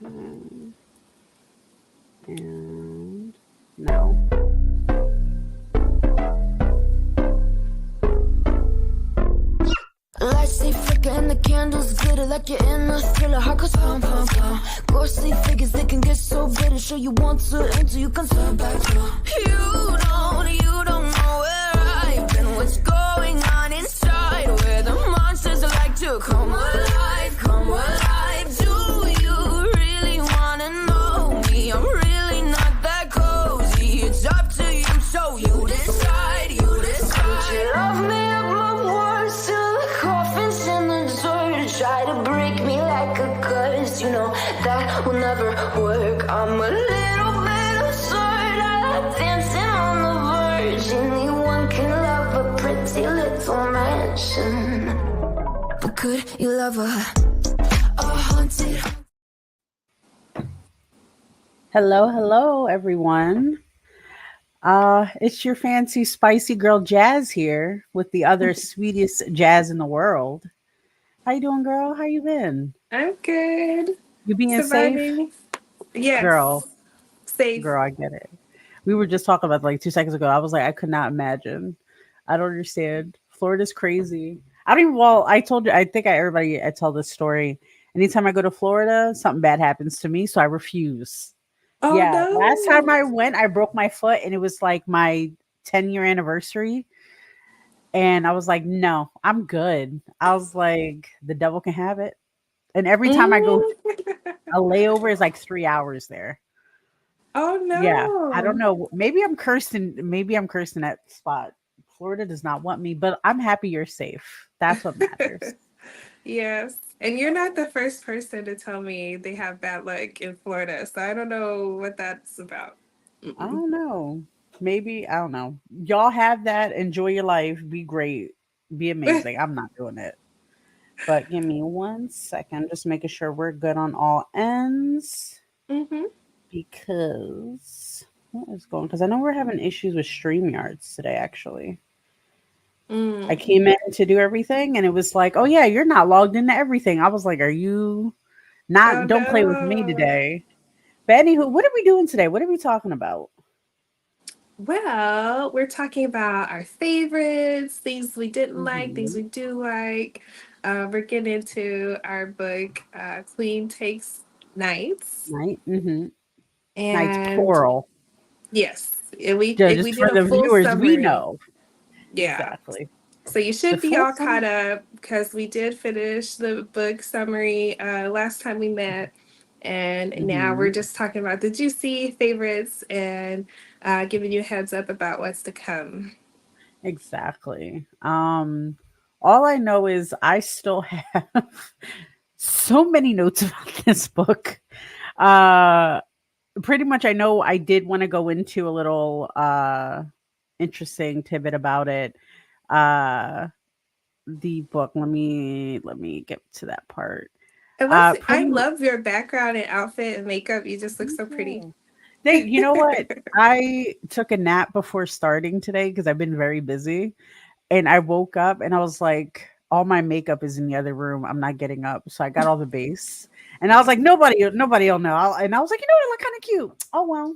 And now. Lights stay flickering, the candles glitter like you're in a thriller. Heart goes pum pum pum. Ghostly figures, they can get so bitter. Sure you want to until you can turn back to. You don't know where I've been. What's going on inside? Where the monsters like to come alive, come alive. Do you really wanna know me? I'm really not that cozy. It's up to you, so you decide, you decide. Would you love me up my words till the coffin's in the dirt? Try to break me like a curse, you know that will never work. I'm a little bit absurd. I like dancing on the verge. Anyone can love a pretty little mansion, but could you love a haunted? Hello, everyone. It's your fancy, spicy girl Jazz here with the other sweetest Jazz in the world. How you doing, girl? How you been? I'm good. You being Surviving. safe? Yes. Girl, Safe. I get it. We were just talking about like 2 seconds ago. I was like, I could not imagine. I don't understand. Florida's crazy. I don't even, well, I told you, I think I tell this story. Anytime I go to Florida, something bad happens to me, so I refuse. Oh Yeah, no. last time I went, I broke my foot and it was like my 10-year anniversary. And I was like, no, I'm good. I was like, the devil can have it. And every time I go, a layover is like 3 hours there. Oh no. Yeah, I don't know. Maybe I'm cursed in that spot. Florida does not want me, but I'm happy you're safe. That's what matters. Yes. And you're not the first person to tell me they have bad luck in Florida. So I don't know what that's about. I don't know. Maybe, I don't know. Y'all have that. Enjoy your life. Be great. Be amazing. I'm not doing it. But give me 1 second. Just making sure we're good on all ends. Mm-hmm. Because what is going? Because I know we're having issues with StreamYards today, actually. I came in to do everything and it was like, oh yeah, you're not logged into everything. I was like, are you not? Oh Don't play with me no. today. But anywho, what are we doing today? What are we talking about? Well, we're talking about our favorites, things we didn't like, things Mhm. we do like. We're getting into our book, Queen Takes Knights. Night. Mm-hmm. Nights And plural. yes, if we Just did for a the full viewers, we summary. know. Yeah. Exactly. So you The should be full all summary. caught up because we did finish the book summary last time we met. And now we're Mhm. just talking about the juicy favorites and giving you a heads up about what's to come. Exactly. All I know is I still have so many notes about this book. Uh Pretty much I know I did want to go into a little interesting tidbit about it. Uh the book. Let me get to that part. And let's, I Pretty love your background and outfit and makeup. You just look so pretty. you know what? I took a nap before starting today because I've been very busy. And I woke up and I was like, all my makeup is in the other room. I'm not getting up. So I got all the base. And I was like, nobody will know. And I was like, you know what? I look kind of cute. Oh well.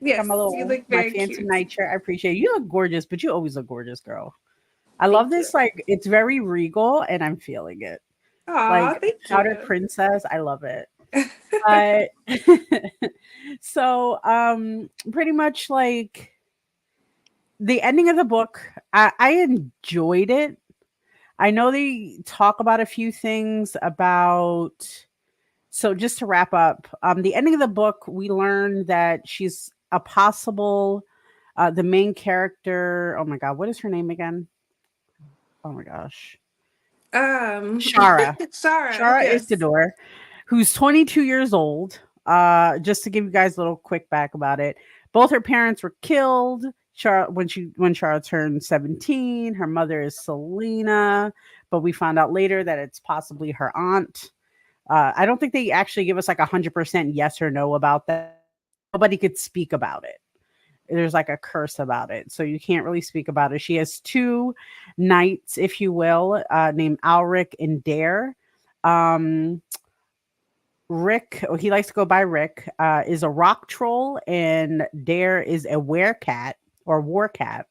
Got Yes, you look my very fancy cute. nightshirt. I appreciate it. You look gorgeous, but you always look gorgeous, girl. I love Thank you. this. Like it's very regal and I'm feeling it. Aw, Like thank powdered you. princess. I love it. But so pretty much like the ending of the book, I enjoyed it. I know they talk about a few things about. So just to wrap up, the ending of the book, we learn that she's a possible, the main character. Oh my God, what is her name again? Oh my gosh, Shara. Shara, Shara yes. Isidore, who's 22 years old. Just to give you guys a little quick back about it, both her parents were killed. When Shara turned 17, her mother is Selena, but we found out later that it's possibly her aunt. I don't think they actually give us like 100% yes or no about that. Nobody could speak about it. There's like a curse about it, so you can't really speak about it. She has two knights, if you will, named Alric and Dare. Um, Rick, or he likes to go by Rick, is a rock troll, and Dare is a werecat or war cat.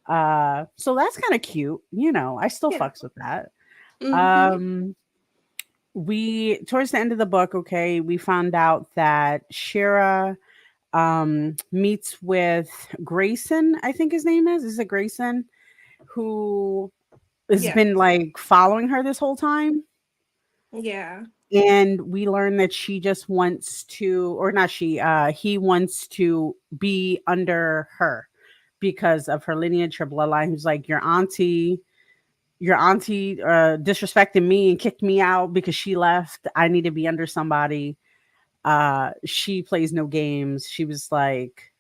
So that's kind of cute. I still Yeah. fucks with that. Mm-hmm. Um, we towards the end of the book, okay, we found out that Shira meets with Grayson, I think his name is. Is it Grayson? Who has Yeah. been like following her this whole time. Yeah. And we learn that she just wants to, or not she, he wants to be under her because of her lineage, her bloodline. He's like, your auntie disrespected me and kicked me out because she left. I need to be under somebody. She plays no games. She was like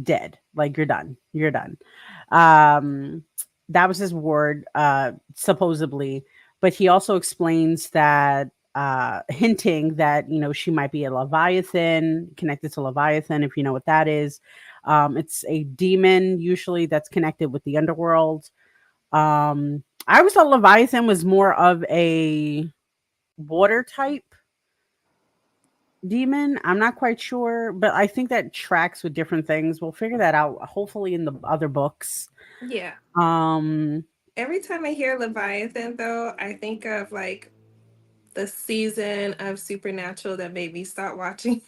dead. Like, you're done. Um, that was his word, supposedly. But he also explains that, hinting that, she might be a Leviathan, connected to Leviathan, if you know what that is. It's a demon, usually, that's connected with the underworld. I always thought Leviathan was more of a water type demon. I'm not quite sure, but I think that tracks with different things. We'll figure that out hopefully in the other books. Yeah. Um Every time I hear Leviathan, though, I think of like the season of Supernatural that made me stop watching.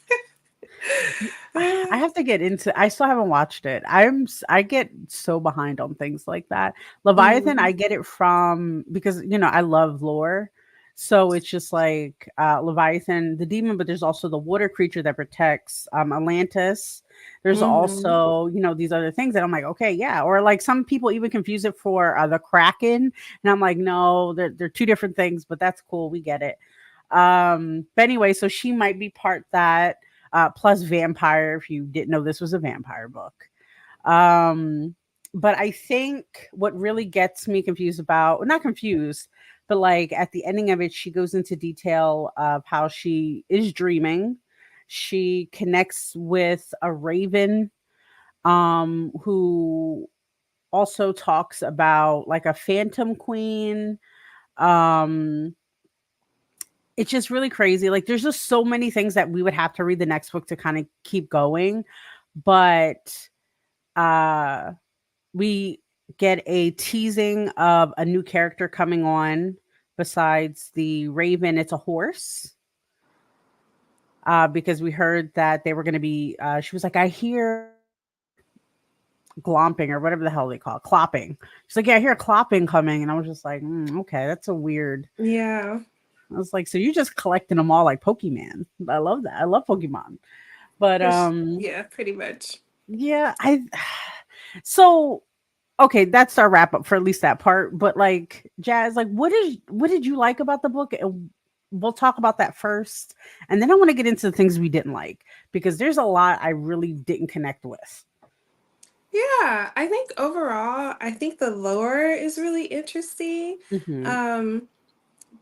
I have to get into. I still haven't watched it. I get so behind on things like that. Leviathan, I Mhm. get it from because I love lore. So it's just like Leviathan, the demon, but there's also the water creature that protects Atlantis. There's Mhm. also, these other things that I'm like, okay, yeah. Or like some people even confuse it for the Kraken. And I'm like, no, they're two different things, but that's cool. We get it. But anyway, so she might be part that, plus vampire, if you didn't know this was a vampire book. Um, but I think what really gets me confused about, well, not confused, but like at the ending of it, she goes into detail of how she is dreaming. She connects with a raven, who also talks about like a phantom queen. Um, it's just really crazy. Like there's just so many things that we would have to read the next book to kind of keep going. But uh we get a teasing of a new character coming on besides the raven. It's a horse. Because we heard that they were going to be, she was like, I hear glomping or whatever the hell they call it, clopping. She's like, yeah, I hear clopping coming. And I was just like, okay, that's a weird. Yeah. I was like, so you just collecting them all like Pokemon. I love that. I love Pokemon. But Yeah, pretty much. yeah, I so okay, that's our wrap up for at least that part. But like Jazz, like what did you like about the book? And we'll talk about that first. And then I want to get into the things we didn't like because there's a lot I really didn't connect with. Yeah, I think overall, I think the lore is really interesting. Mm-hmm. Um,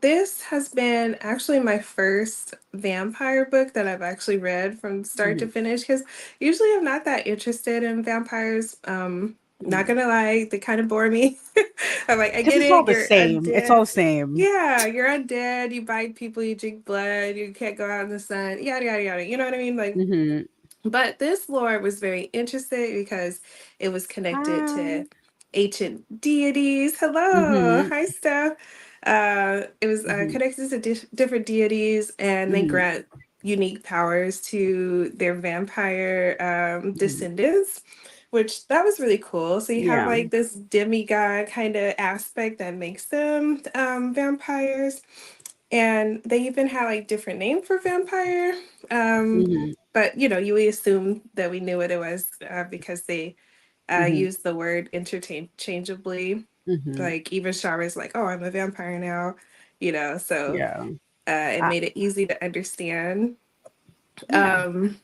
this has been actually my first vampire book that I've actually read from start to Mm-hmm. finish because usually I'm not that interested in vampires. Not gonna lie, they kind of bore me. I'm like, I Because get it's all it, the you're same. It's all undead. the same. Yeah, you're undead, you bite people, you drink blood, you can't go out in the sun, yada yada yada. You know what I mean? Like, Mm-hmm. but this lore was very interesting because it was connected Hi. to ancient deities. Hello, Mm-hmm. hi Steph. It was Mm-hmm. connected to different deities, and they Mm-hmm. grant unique powers to their vampire Mm-hmm. descendants, which that was really cool. So you have Yeah. like this demigod kind of aspect that makes them vampires, and they even had like different name for vampire. Mm-hmm. But we assume that we knew what it was because they Mm-hmm. used the word interchangeably. Mm-hmm. Like even Shara is like, "Oh, I'm a vampire now," So Yeah. it I, made it easy to understand. yeah. Um,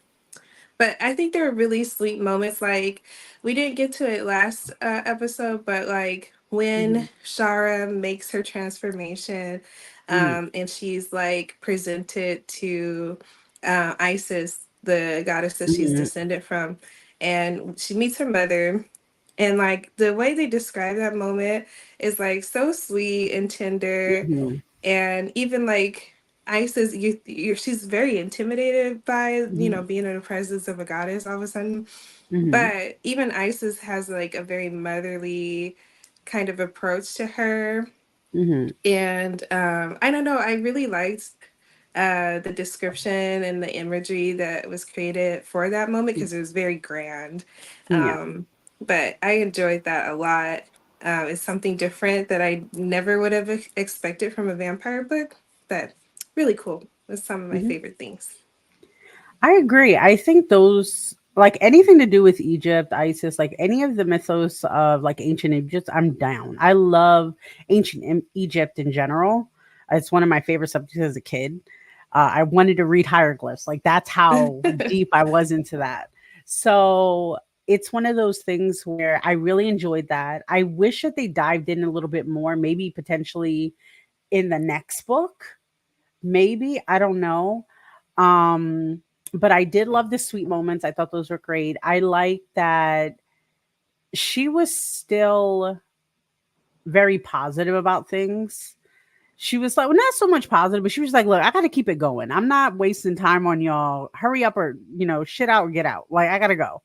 but I think there were really sweet moments. Like we didn't get to it last episode, but like Mm-hmm. when Shara makes her transformation, Mm-hmm. and she's like presented to Isis, the goddess that she's Mm-hmm. descended from, and she meets her mother. And like the way they describe that moment is like so sweet and tender, Mm-hmm. and even like Isis, she's very intimidated by, Mhm. being in the presence of a goddess all of a sudden. Mhm. But even Isis has like a very motherly kind of approach to her. Mhm. And I don't know, I really liked the description and the imagery that was created for that moment because it was very grand. Yeah. Um, but I enjoyed that a lot. It's something different that I never would have expected from a vampire book, but really cool. It's some of my Mhm. favorite things. I agree. I think those like anything to do with Egypt, Isis, like any of the mythos of like ancient Egypt, I'm down. I love ancient Egypt in general. It's one of my favorite subjects as a kid. I wanted to read hieroglyphs. Like that's how deep I was into that. So it's one of those things where I really enjoyed that. I wish that they dived in a little bit more, maybe potentially in the next book. Maybe, I don't know. Um, but I did love the sweet moments. I thought those were great. I like that she was still very positive about things. She was like, well, not so much positive, but she was like, look, I got to keep it going. I'm not wasting time on y'all. Hurry up or, shit out or get out. Like, I got to go.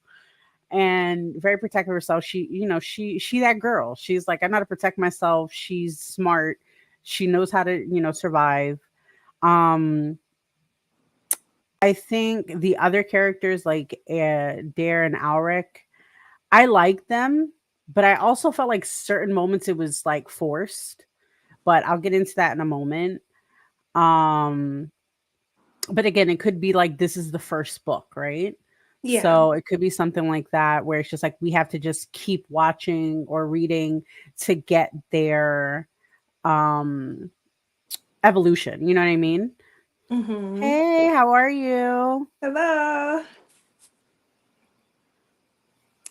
And very protective of herself. She that girl. She's like, I know how to protect myself. She's smart. She knows how to, survive. Um, I think the other characters like Dare and Alric, I like them, but I also felt like certain moments it was like forced. But I'll get into that in a moment. Um, but again, it could be like this is the first book, right? Yeah. So it could be something like that where it's just like we have to just keep watching or reading to get their um evolution. You know what I mean? Mm-hmm. Hey, how are you? Hello.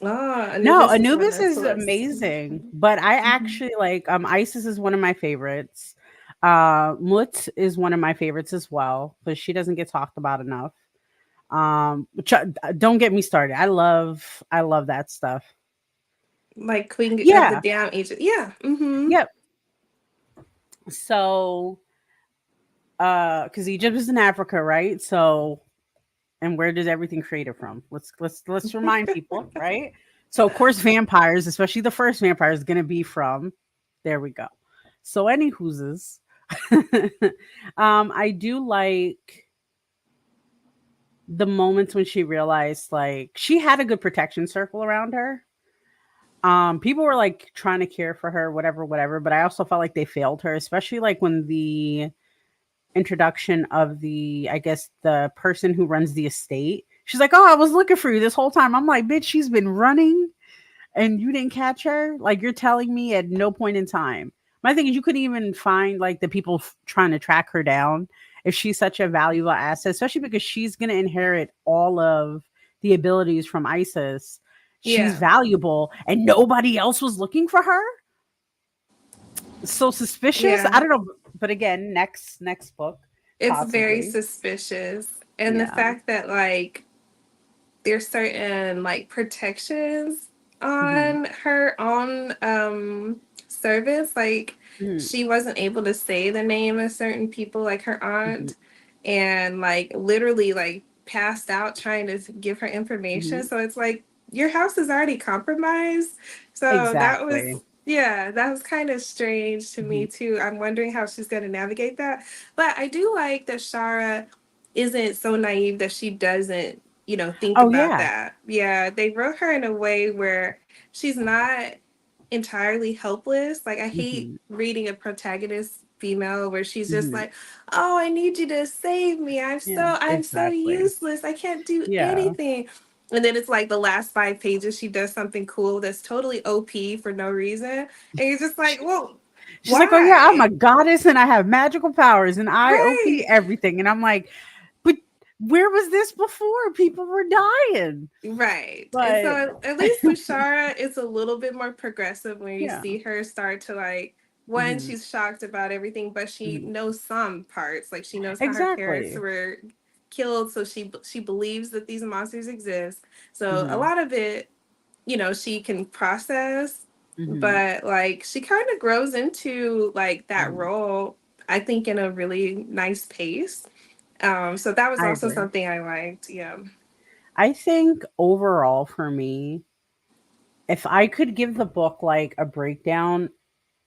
Oh, No, Anubis is one Anubis of is Phyllis. amazing, but I Mhm. actually like Isis is one of my favorites. Mut is one of my favorites as well, but she doesn't get talked about enough. Don't get me started. I love that stuff. Like Queen of the Yeah. Down Egypt. Yeah. Mm-hmm. Yep. So, because Egypt is in Africa, right? So, and where does everything created from? Let's remind people, right? So, of course, vampires, especially the first vampire, is going to be from. There we go. So, any whooses, I do like the moments when she realized like she had a good protection circle around her. People were like trying to care for her, whatever, whatever, but I also felt like they failed her, especially like when the introduction of the, I guess, the person who runs the estate. She's like, "Oh, I was looking for you this whole time." I'm like, "Bitch, she's been running and you didn't catch her? Like you're telling me at no point in time." My thing is you couldn't even find like the people trying to track her down if she's such a valuable asset, especially because she's going to inherit all of the abilities from Isis. She's Yeah. valuable and nobody else was looking for her. So suspicious. Yeah. I don't know, but again, next book It's very possibly. suspicious. And the Yeah. fact that like there's certain like protections Mhm. on her own service, like Mhm. she wasn't able to say the name of certain people, like her Mhm. aunt, and like literally like passed out trying to give her information. Mhm. So it's like your house is already compromised. So that Exactly. was, yeah, that was kind of strange to me Mhm. too. I'm wondering how she's going to navigate that. But I do like that Shara isn't so naive that she doesn't, think Oh about yeah. that. Yeah, they wrote her in a way where she's not entirely helpless. Like I hate Mhm. reading a protagonist female where she's just Mhm. like, "Oh, I need you to save me. Yeah, I'm so exactly. useless. I can't do Yeah. anything." And then it's like the last 5 pages she does something cool that's totally OP for no reason. And you're just like, She, "Well, she's like, "Oh yeah, I'm a why?" goddess and I have magical powers and I OP Right. everything." And I'm like, "But where was this before? People were dying." Right. And But so at least with Shara, it's a little bit more progressive when you yeah. see her start to like, one, Mhm. she's shocked about everything, but she Mhm. knows some parts. Like she knows how her parents Exactly. were killed, so she believes that these monsters exist. So a Mhm. lot of it, she can process, Mhm. but like she kind of grows into like that Mhm. role. I think in a really nice pace. So that was I also agree. something I liked. Yeah. I think overall for me, if I could give the book like a breakdown,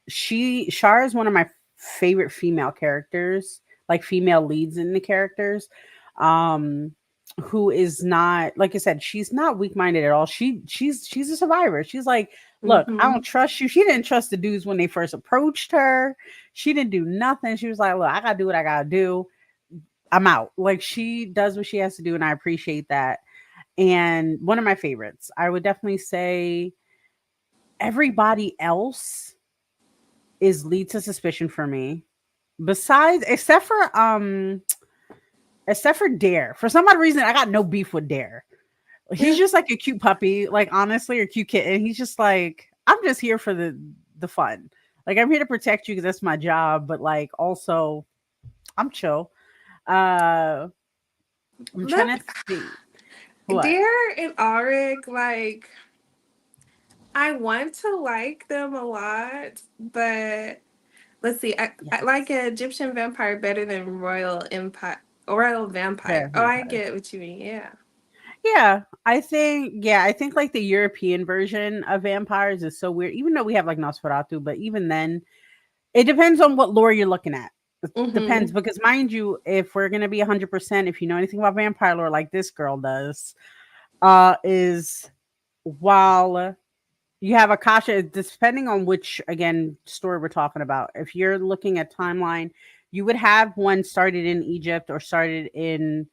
Shara is one of my favorite female characters, like female leads in the characters. Um who is not, like I said, she's not weak-minded at all. She's a survivor. She's like, look, I Mm-hmm. don't trust you. She didn't trust the dudes when they first approached her. She didn't do nothing. She was like, look, I gotta do what I gotta do. I'm out. Like she does what she has to do, and I appreciate that. And one of my favorites, I would definitely say everybody else is lead to suspicion for me. Besides, except for Dare. For some odd reason, I got no beef with Dare. He's Yeah. just like a cute puppy, like honestly, or cute kitten. He's just like, I'm just here for the fun. Like I'm here to protect you because that's my job, but like also I'm chill. I'm trying Let to think. What? Dare and Auric, like I want to like them a lot, but let's see. I like Yes. an Egyptian vampire better than Royal Empire. Royal Vampire. Fair Oh, I vampire. get what you mean. Yeah. Yeah, I think like the European version of vampires is so weird. Even though we have like Nosferatu, but even then, it depends on what lore you're looking at. It depends Mm-hmm. because mind you, if we're gonna be 100%, if you know anything about vampire lore, like this girl does, is while you have Akasha, depending on which again story we're talking about. If you're looking at timeline, you would have one started in Egypt or started in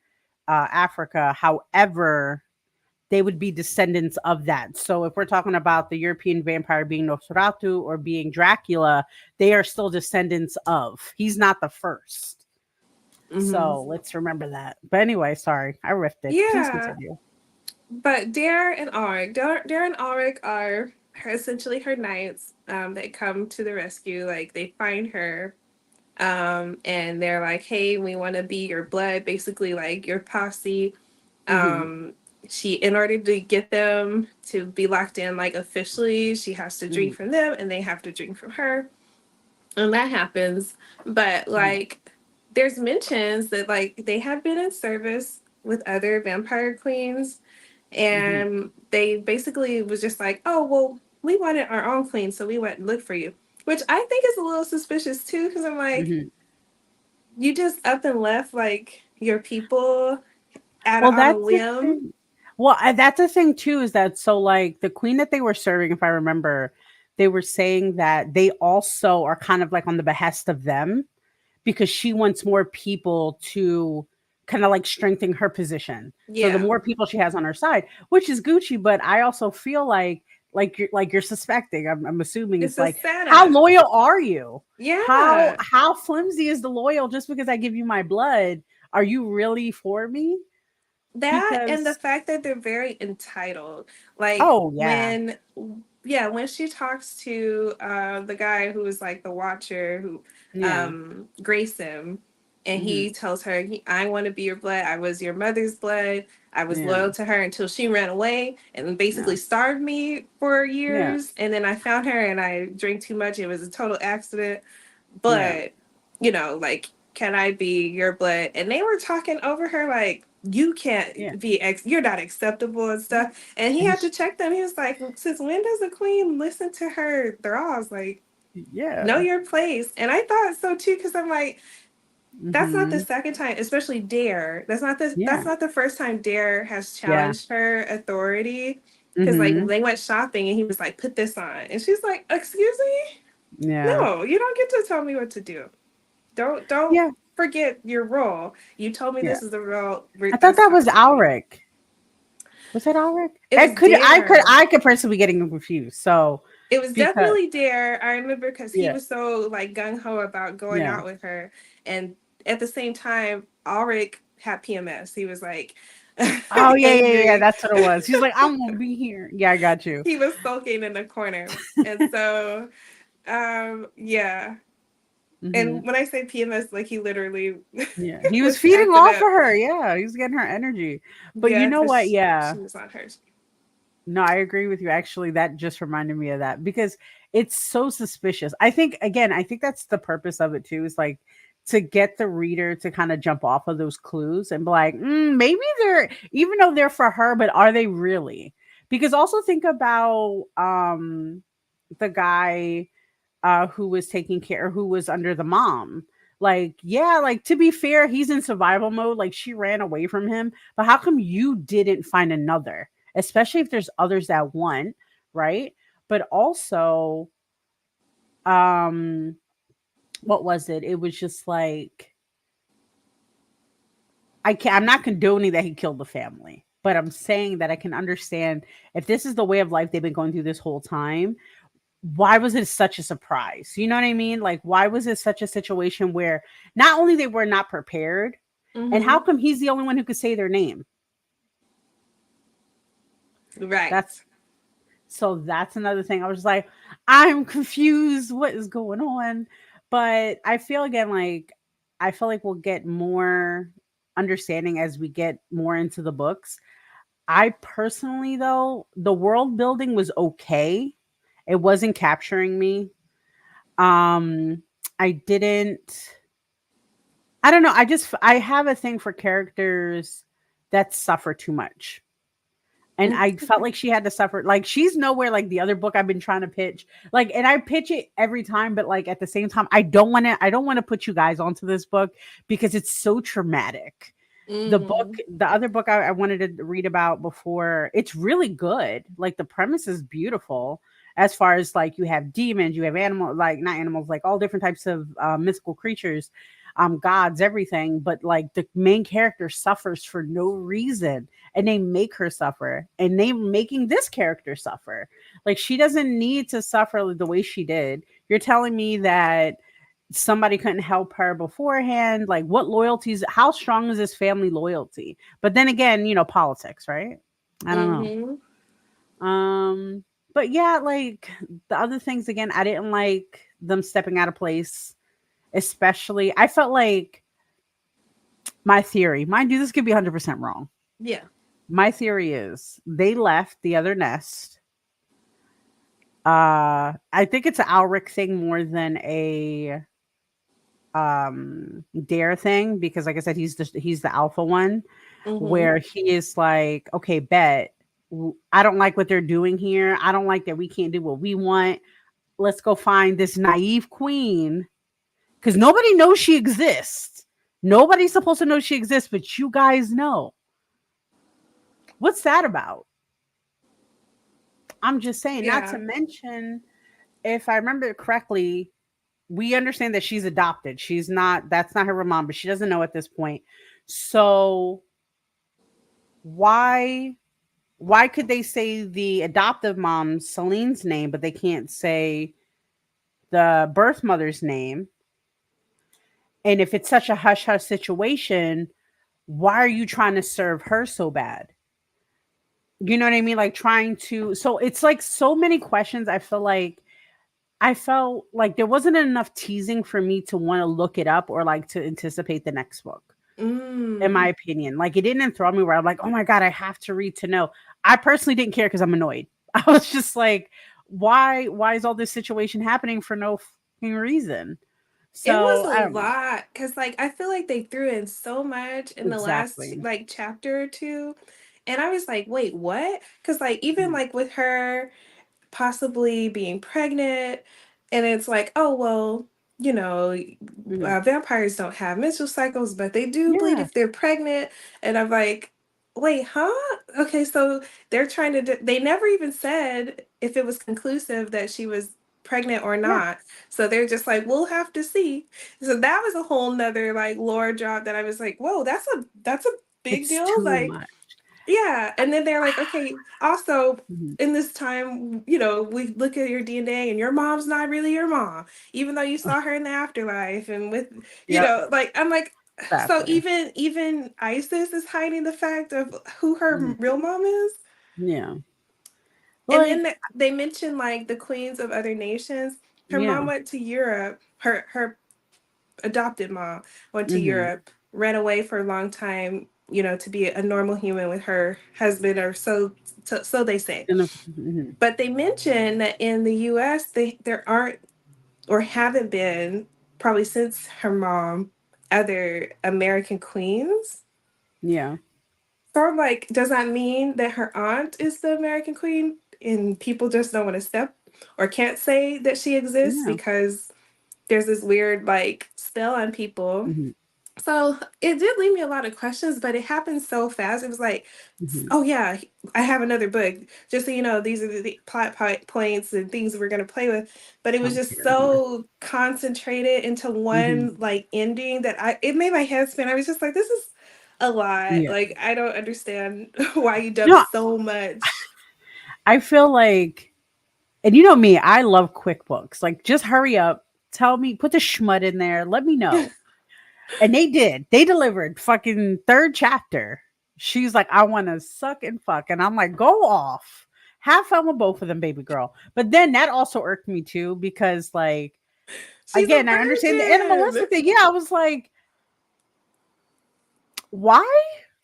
Africa. However, they would be descendants of that. So if we're talking about the European vampire being Nosferatu or being Dracula, they are still descendants of. He's not the first. Mm-hmm. So let's remember that. But anyway, sorry, I riffed it. Please Yeah. continue. But Dare and Auric, Dare and Auric are essentially her knights that come to the rescue. Like they find her, and they're like, "Hey, we want to be your blood, basically like your posse." Hmm. Um, in order to get them to be locked in, like officially, she has to drink Hmm. from them, and they have to drink from her, and that happens. But Hmm. like, there's mentions that like they have been in service with other vampire queens, Hmm. and they basically was just like, oh well, we wanted our own queen, so we went and looked for you, which I think is a little suspicious too, because I'm like, Hmm. you just up and left like your people Well, on a that's the limb. thing. Well, that's the thing too, is that so like the queen that they were serving, if I remember, they were saying that they also are kind of like on the behest of them because she wants more people to kind of like strengthen her position. So the Yeah, more people she has on her side, which is Gucci, but I also feel like you're suspecting. I'm assuming it's it's a like, how setup. loyal are you? How Yeah, how flimsy is the loyal just because I give you my blood? Are you really for me? that and the Because fact that they're very entitled. Like oh yeah. yeah, when she talks to the guy who is like the watcher who Yeah. graced him, and Mhm. he tells her, I want to be your blood. I was your mother's blood. I was Yeah. loyal to her until she ran away and Yeah. basically starved me for Yeah. years. And then I found her and I drank too much. It was a total accident. Yeah. But, like, can I be your blood? And they were talking over her like, you Yeah. can't you're not acceptable and Yeah. stuff. And he And had to check them. He was like, since when does the queen listen to her thralls? Like, know yeah. your place. And I thought so too, because I'm like, that's not the Mhm. second time, especially Dare. That's Yeah. not the first time Dare has Yeah. challenged her authority. Because like Mhm. they went shopping and he was like, put this on. And she's like, excuse me? Yeah. No, you don't get to tell me what to do. Don't Yeah. forget your role. You told me Yeah. this is the role. I thought That's that how was it's gonna be. Alric. Was it Alric? It It was could I could Dare. I could personally be getting them confused. So It was because definitely Dare. I remember because he yeah. was so like gung ho about going Yeah. out with her, and at the same time, Ulrich had PMS. He was like Oh yeah. angry. That's what it was. He's like, I'm gonna be here. Yeah, I got you. He was sulking in the corner, and so yeah. Hmm. And when I say PMS, like he literally Yeah. He was was feeding acting off of up. her. Yeah, he was getting her energy. But you Yeah, know what? because Yeah. she was on hers. No, I agree with you. Actually, that just reminded me of that because it's so suspicious. I think again, I think that's the purpose of it too. Is like to get the reader to kind of jump off of those clues and be like, maybe they're, even though they're for her, but are they really? Because also think about the guy who was taking care, who was under the mom. Like, yeah, like to be fair, he's in survival mode. Like she ran away from him, but how come you didn't find another? Especially if there's others that want, right? But also, um, what was it? It was just like I'm not condoning that he killed the family, but I'm saying that I can understand if this is the way of life they've been going through this whole time. Why was it such a surprise? You know what I mean? Like, why was it such a situation where not only they were not prepared, and how Mm-hmm. come he's the only one who could say their name? Right. That's So that's another thing. I was like, I'm confused. What is going on? But I feel again like I feel like we'll get more understanding as we get more into the books. I personally though, the world building was okay. It wasn't capturing me. Um I didn't I don't know. I have a thing for characters that suffer too much. And I felt like she had to suffer. Like she's nowhere like the other book I've been trying to pitch. Like, and I pitch it every time, but like at the same time, I don't want to put you guys onto this book because it's so traumatic. Mm-hmm. The other book I wanted to read about before, it's really good. Like the premise is beautiful as far as like you have demons, you have animals, like not animals, like all different types of mystical creatures, gods, everything. But like the main character suffers for no reason and they make her suffer and they making this character suffer. Like she doesn't need to suffer the way she did. You're telling me that somebody couldn't help her beforehand? Like what loyalties, how strong is this family loyalty? But then again, politics, right? I don't know. Mm-hmm. But yeah, like the other things again, I didn't like them stepping out of place. Especially I felt like my theory, mind you, this could be 100% wrong. Yeah. My theory is they left the other nest. I think it's an Alric thing more than a dare thing because like I said, he's the alpha one, Mm-hmm. where he is like, okay, bet, I don't like what they're doing here. I don't like that we can't do what we want. Let's go find this naive queen because nobody knows she exists. Nobody's supposed to know she exists, but you guys know. What's that about? I'm just saying, not Yeah. to mention, if I remember correctly, we understand that she's adopted. That's not her real mom, but she doesn't know at this point. So why could they say the adoptive mom Celine's name, but they can't say the birth mother's name? And if it's such a hush hush situation, why are you trying to serve her so bad? You know what I mean? Like trying to, so it's like so many questions. I felt like there wasn't enough teasing for me to want to look it up or like to anticipate the next book, in my Mm. opinion. Like it didn't throw me where I'm like, oh my God, I have to read to know. I personally didn't care because I'm annoyed. I was just like, why is all this situation happening for no fucking reason? It was So a I don't know. lot because, like, I feel like they threw in so much in the last Exactly. like chapter or two, and I was like, "Wait, what?" Because, like, even Mhm. like with her possibly being pregnant, and it's like, oh well, you know, Mhm. vampires don't have menstrual cycles, but they do bleed Yeah. if they're pregnant, and I'm like, wait, huh? Okay, so they're trying to. They never even said if it was conclusive that she was pregnant or Yeah. not. So they're just like, we'll have to see. So that was a whole nother like lore drop that I was like, whoa, that's a big It's deal. too Like, much. yeah. And then they're like, okay, also Mhm. in this time, you know, we look at your DNA and your mom's not really your mom, even though you saw her in the afterlife and with, you Yep. know, like I'm like, so Exactly. even Isis is hiding the fact of who her Mhm. real mom is. Yeah. And then Like, they mentioned like the queens of other nations. Her yeah. mom went to Europe. Her adopted mom went to Hmm. Europe, ran away for a long time, you know, to be a normal human with her husband, or so they say. Mhm. But they mentioned that in the U.S. there aren't or haven't been probably since her mom. other American queens. Yeah. So I'm like, does that mean that her aunt is the American queen and people just don't want to step or can't say that she exists Yeah. because there's this weird like spell on people? Mhm. So it did leave me a lot of questions, but it happened so fast. It was like, Mhm. oh yeah, I have another book. Just so you know, these are the points and things we're gonna play with. But it was Oh, just dear Lord. so concentrated into Mhm. one like ending that it made my head spin. I was just like, this is a lot. Yeah. Like I don't understand why you You dubbed know, so much. I feel like, and you know me, I love quick books. Like, just hurry up, tell me, put the schmut in there, let me know. And they did. They delivered. Fucking third chapter. She's like, I want to suck and fuck. And I'm like, go off. Have fun with both of them, baby girl. But then that also irked me too, because like, She's a again, I understand the animalistic virgin. thing. Yeah, I was like, why?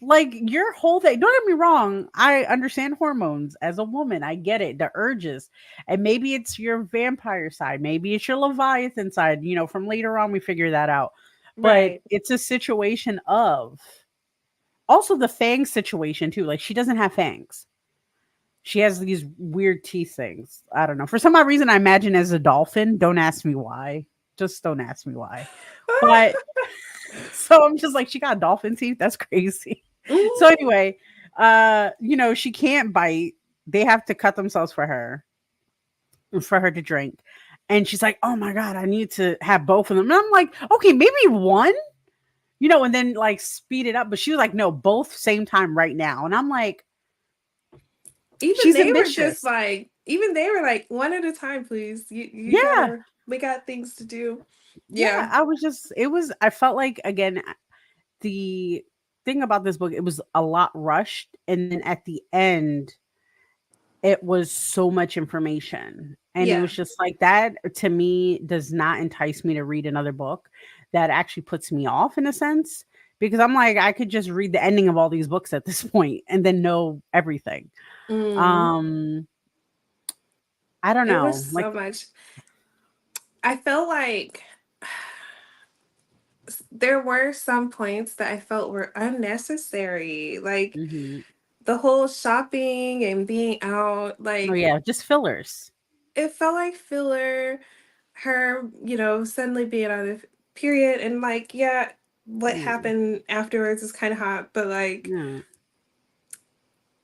Like, your whole thing, don't get me wrong. I understand hormones as a woman. I get it, the urges. And maybe it's your vampire side. Maybe it's your Leviathan side. From later on, we figure that out. But Right. it's a situation of also the fang situation too. Like, she doesn't have fangs. She has these weird teeth things. I don't know. For some odd reason, I imagine as a dolphin. Don't ask me why. Just don't ask me why. But so I'm just like, she got dolphin teeth. That's crazy. So Mhm. anyway, she can't bite. They have to cut themselves for her to drink. And she's like, oh my God, I need to have both of them. And I'm like, okay, maybe one, and then like speed it up. But she was like, no, both same time right now. And I'm like, Even she's they were just ambitious. like, even they were like, one at a time, please. You Yeah. gotta, we got things to do. Yeah. Yeah. I felt like, again, the thing about this book, it was a lot rushed. And then at the end, it was so much information. And it Yeah. was just like that to me does not entice me to read another book. That actually puts me off in a sense, because I'm like, I could just read the ending of all these books at this point and then know everything. Mm. Um, I don't It was know. so Like, much. I felt like there were some points that I felt were unnecessary. Like mhm. the whole shopping and being out, Oh like yeah, just fillers. it felt like filler. Her, suddenly being on a period and like, yeah, what Yeah. happened afterwards is kind of hot, but like, Yeah.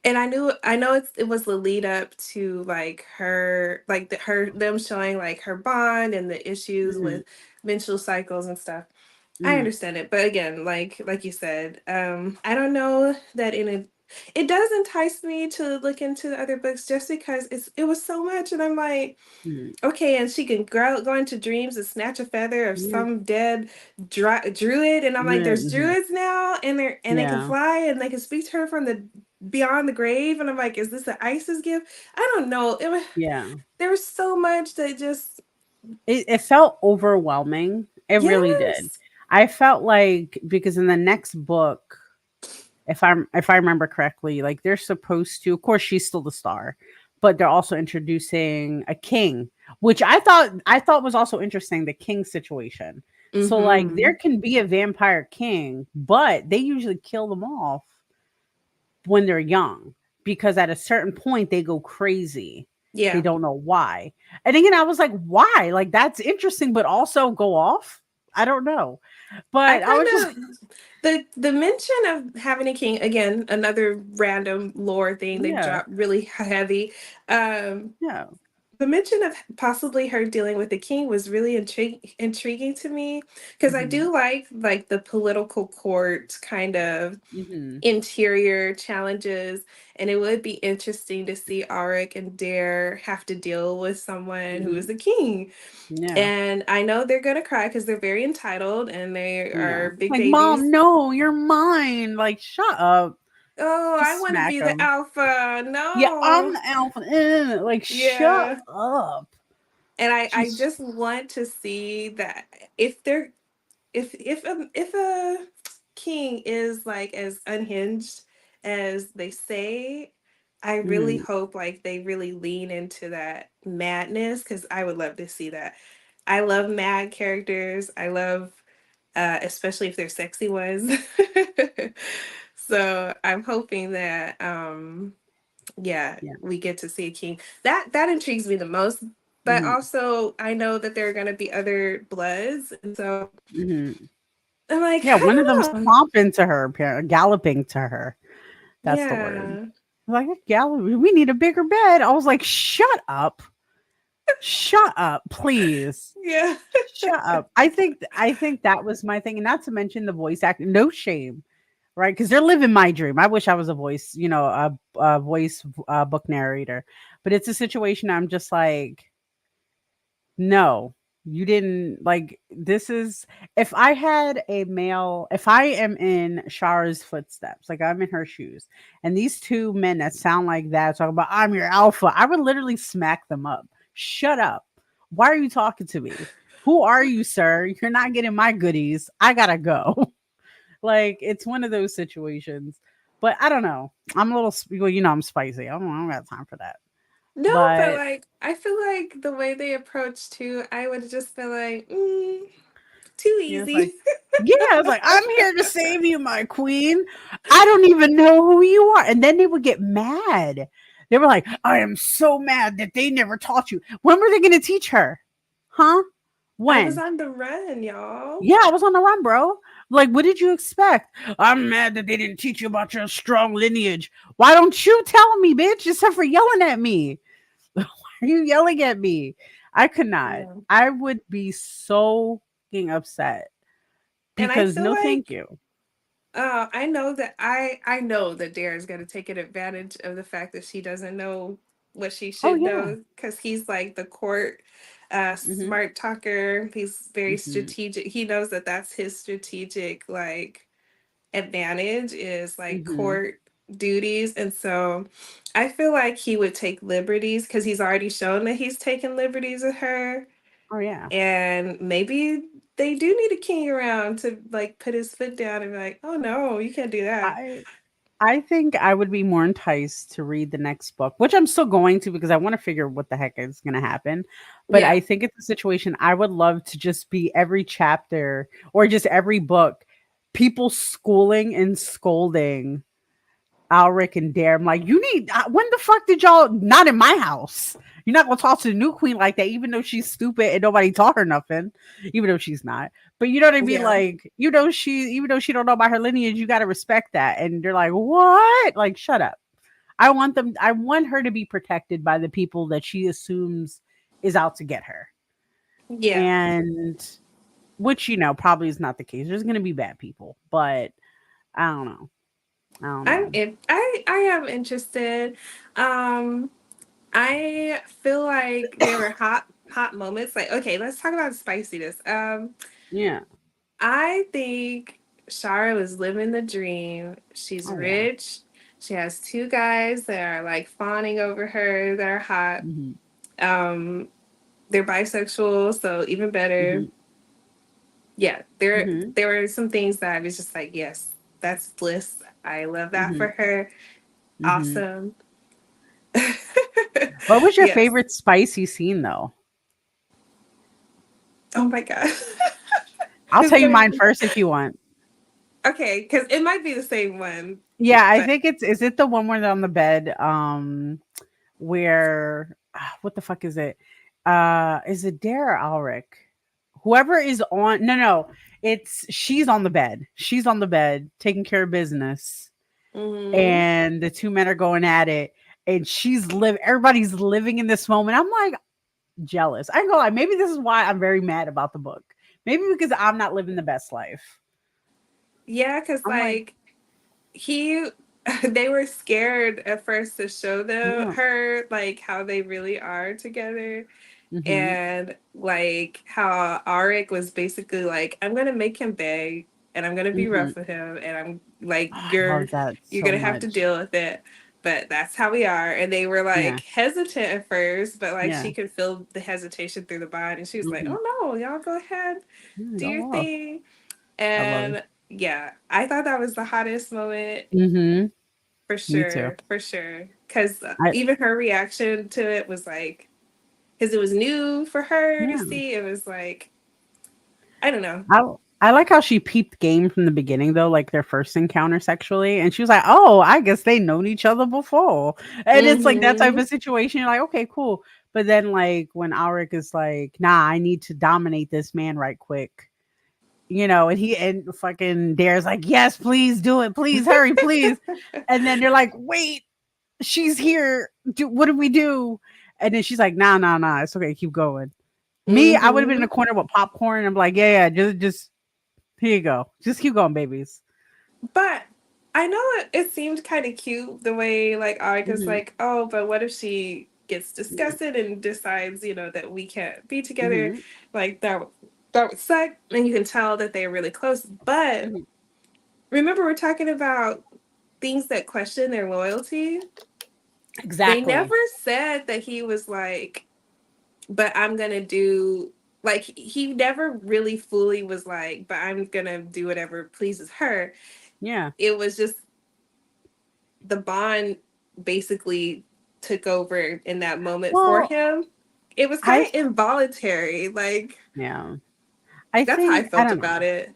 and I know it was the lead up to like her like them showing like her bond and the issues Mhm. with menstrual cycles and stuff. I Mhm. understand it, but again, like you said, I don't know that it does entice me to look into the other books just because it was so much, and I'm like, Mhm. okay, and she can go into dreams and snatch a feather of Yeah. some dead druid, and I'm like, Yeah. there's Mhm. druids now, and they can Yeah. fly and they can speak to her from the beyond the grave, and I'm like, is this an Isis gift? I don't know. Yeah. There was so much that just It felt overwhelming. It really did. yes, I felt like, because in the next book, if I remember correctly, like, they're supposed to, of course she's still the star, but they're also introducing a king, which I thought was also interesting, the king situation. So like, mm-hmm, there can be a vampire king, but they usually kill them off when they're young, because at a certain point they go crazy. They yeah. don't know why. And again, I was like, why? Like, that's interesting, but also go off. I don't know. I But I was just kind of the mention of having a king again, another random lore thing they yeah, dropped really heavy. Um, yeah. the mention of possibly her dealing with the king was really intriguing to me because I Mhm. do like the political court kind of Mhm. interior challenges, and it would be interesting to see Auric and Dare have to deal with someone who is Mhm. the king. Yeah. And I know they're gonna cry because they're very entitled and they Yeah. are big Like, babies. mom, no, you're mine. Like, shut up. Oh, I Just want to smack be the him. alpha. Yeah, I'm No. the alpha. Like, shut Yeah. up. And I She's just want to see that if they're if a king is like as unhinged as they say, I really mhm. hope like they really lean into that madness because I would love to see that. I love mad characters. I love especially if they're sexy ones. So I'm hoping that yeah, Yeah. we get to see a king. That intrigues me the most. But Hmm. also I know that there are gonna be other bloods. And so Hmm. I'm like, Yeah, one of I them's don't know. clomping to her, galloping to her. That's the word. Yeah. Like, galloping. We need a bigger bed. I was like, shut up. Shut up, please. Yeah. Shut up. I think that was my thing. And not to mention the voice acting. No shame, right? Because they're living my dream. I wish I was a voice, a voice book narrator. But it's a situation I'm just like, no, you didn't like this is if I am in Shara's footsteps, like I'm in her shoes, and these two men that sound like that talk about I'm your alpha, I would literally smack them up. Shut up. Why are you talking to me? Who are you, sir? You're not getting my goodies. I gotta go. Like it's one of those situations. But I don't know. I'm a little well, I'm spicy. I don't got time for that. No, but But like I feel like the way they approach too, I would just feel like, too it's like easy. yeah, it's like, I'm here to save you, my queen. I don't even know who you are. And then they would get mad. They were like, I am so mad that they never taught you. When were they going to teach her? Huh? I was When? on the run, y'all. Yeah, I was on the run, bro. Like, what did you expect? I'm mad that they didn't teach you about your strong lineage. Why don't you tell me, bitch? Except for yelling at me. Why are you yelling at me? I could not. Yeah. I would be so fucking upset And I because feel no, thank like you. I know that Darren's gonna take an advantage of the fact that she doesn't know what she Oh should yeah. know because he's like the court Mhm. smart talker. He's very Mhm. strategic. He knows that that's his strategic like advantage is like Mhm. court duties. And so I feel like he would take liberties because he's already shown that he's taken liberties with her. Oh yeah. And maybe they do need a king around to like put his foot down and be like, oh no, you can't do that. I I think I would be more enticed to read the next book, which I'm still going to because I want to figure what the heck is going to happen. But I Yeah. think it's a situation I would love to just be every chapter or just every book, people schooling and scolding Alric and Dare. I'm like, you need. When the fuck did y'all? Not in my house. You're not gonna talk to the new queen like that, even though she's stupid and nobody taught her nothing, even though she's not. But you know what I mean? Yeah. Like, even though she don't know about her lineage, you gotta respect that. And they're like, what? Like, shut up. I want them. I want her to be protected by the people that she assumes is out to get her, Yeah. and which probably is not the case. There's gonna be bad people, but I don't know. I don't know. I am interested. Um I feel like there were hot moments. Like, okay, let's talk about spiciness. Yeah. I think Shara was living the dream. She's Oh yeah. rich. She has two guys that are like fawning over her that are hot. Mhm. Um, they're bisexual, so even better. Mhm. Yeah, Mhm. there were some things that I was just like, yes, that's bliss. I love that for Mhm. her. Mhm. Awesome. What was your Yes. favorite spicy scene though? Oh my god. I'll It's tell you gonna mine be first if you want. okay, because it might be the same one, Yeah, I but think it's is it the one where they're on the bed where what the fuck is it? Is it Dare or Alric? Whoever is on no, it's she's on the bed. She's on the bed taking care of business mhm. and the two men are going at it and everybody's living in this moment. I'm like jealous. I ain't gonna lie, maybe this is why I'm very mad about the book. Maybe because I'm not living the best life. Yeah, because I'm like, like he they were scared at first to show yeah. her like how they really are together, Mhm. and like how Arik was basically like, I'm gonna make him beg and I'm gonna be Mhm. rough with him and I'm like, Oh, I love that you're so gonna have to much. deal with it. But that's how we are. And they were Yeah. like hesitant at first, but like Yeah. she could feel the hesitation through the body. And she was like, Mhm. oh no, y'all go ahead, Yeah, do go your off. thing. I love it. And yeah, I thought that was the hottest moment Mhm. for Me too. sure, for sure. Because I even her reaction to it was like, because it was new for her to yeah. see. It was like, I don't know. I like how she peeped game from the beginning, though, like their first encounter sexually. And she was like, oh, I guess they known each other before. And it's like that type Mm-hmm. of situation. You're like, okay, cool. But then, like, when Alric is like, nah, I need to dominate this man right quick, and fucking Dare's like, yes, please do it. Please hurry, please. And then they're like, wait, she's here. What do we do? And then she's like, nah, nah, nah. It's okay. Keep going. Me, I would have been in Mm-hmm. the corner with popcorn. I'm like, yeah, just here you go. Just keep going, babies. But I know it seemed kind of cute the way like Arika's Mhm, like, oh, but what if she gets disgusted and decides, that we can't be together? mhm, Like that would suck. And you can tell that they're really close. But mhm. remember, we're talking about things that question their loyalty. They Exactly. never said that he was like, but I'm gonna do like he never really fully was like, but I'm gonna do whatever pleases her. Yeah. It was just the bond basically took over in that moment for Well, him. It was kind I of involuntary. Like yeah. I that's how I think I felt don't know. about it.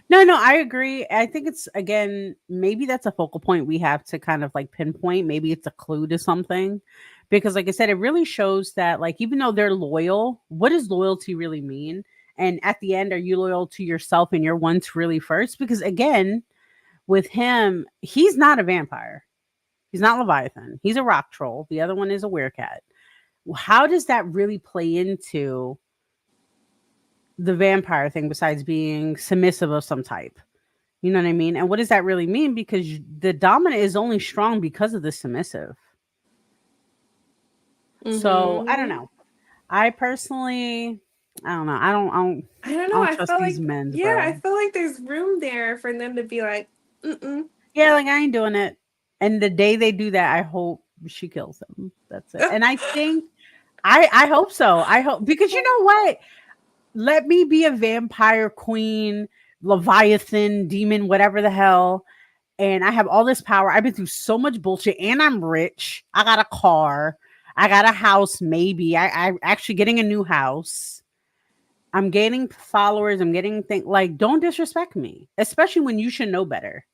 No, no, I agree. I think it's again, maybe that's a focal point we have to kind of like pinpoint. Maybe it's a clue to something. Because like I said, it really shows that like even though they're loyal, what does loyalty really mean? And at the end, are you loyal to yourself and your wants really first? Because again, with him, he's not a vampire. He's not Leviathan. He's a rock troll. The other one is a werecat. How does that really play into the vampire thing besides being submissive of some type? You know what I mean? And what does that really mean? Because the dominant is only strong because of the submissive. So I don't Hmm. know. I personally, I don't know. I don't I know. don't I trust felt these like, men's, yeah, I bro. feel like there's room there for them to be like, mm-mm. Yeah, like I ain't doing it. And the day they do that, I hope she kills him. That's it. And I think I hope so. I hope because you know what? Let me be a vampire queen, Leviathan, demon, whatever the hell. And I have all this power. I've been through so much bullshit, and I'm rich. I got a car. I got a house. Maybe I'm actually getting a new house. I'm gaining followers. I'm getting things like don't disrespect me, especially when you should know better.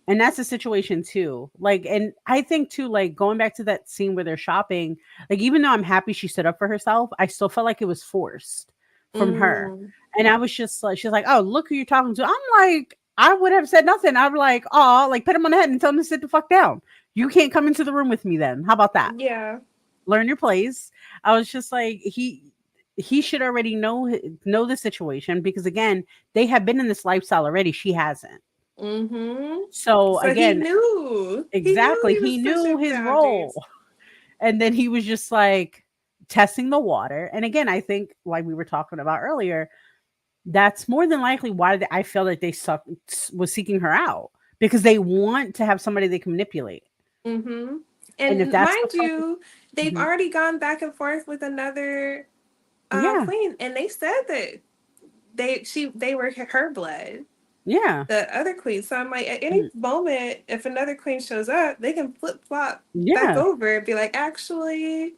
And that's the situation too. Like, and I think too, like going back to that scene where they're shopping, like even though I'm happy she stood up for herself, I still felt like it was forced from her. Mm. And I was just like, she's like, oh, look who you're talking to. I'm like, I would have said nothing. I'm like, oh, like put him on the head and tell him to sit the fuck down. You can't come into the room with me then. How about that? Yeah. Learn your place. I was just like, he should already know the situation because again, they have been in this lifestyle already. She hasn't. Mm-hmm. So So he again, knew. He knew exactly. he was He knew pushing his role. boundaries. And then he was just like testing the water. And again, I think, like we were talking about earlier, that's more than likely why I feel like was seeking her out because they want to have somebody they can manipulate. Mm-hmm. And if And that's the mind fucking. you, they've Mhm. already gone back and forth with another Yeah. queen, and they said that they were her blood, Yeah. the other queen. So I'm like, at any Mhm. moment, if another queen shows up, they can flip flop back Yeah. over and be like, actually,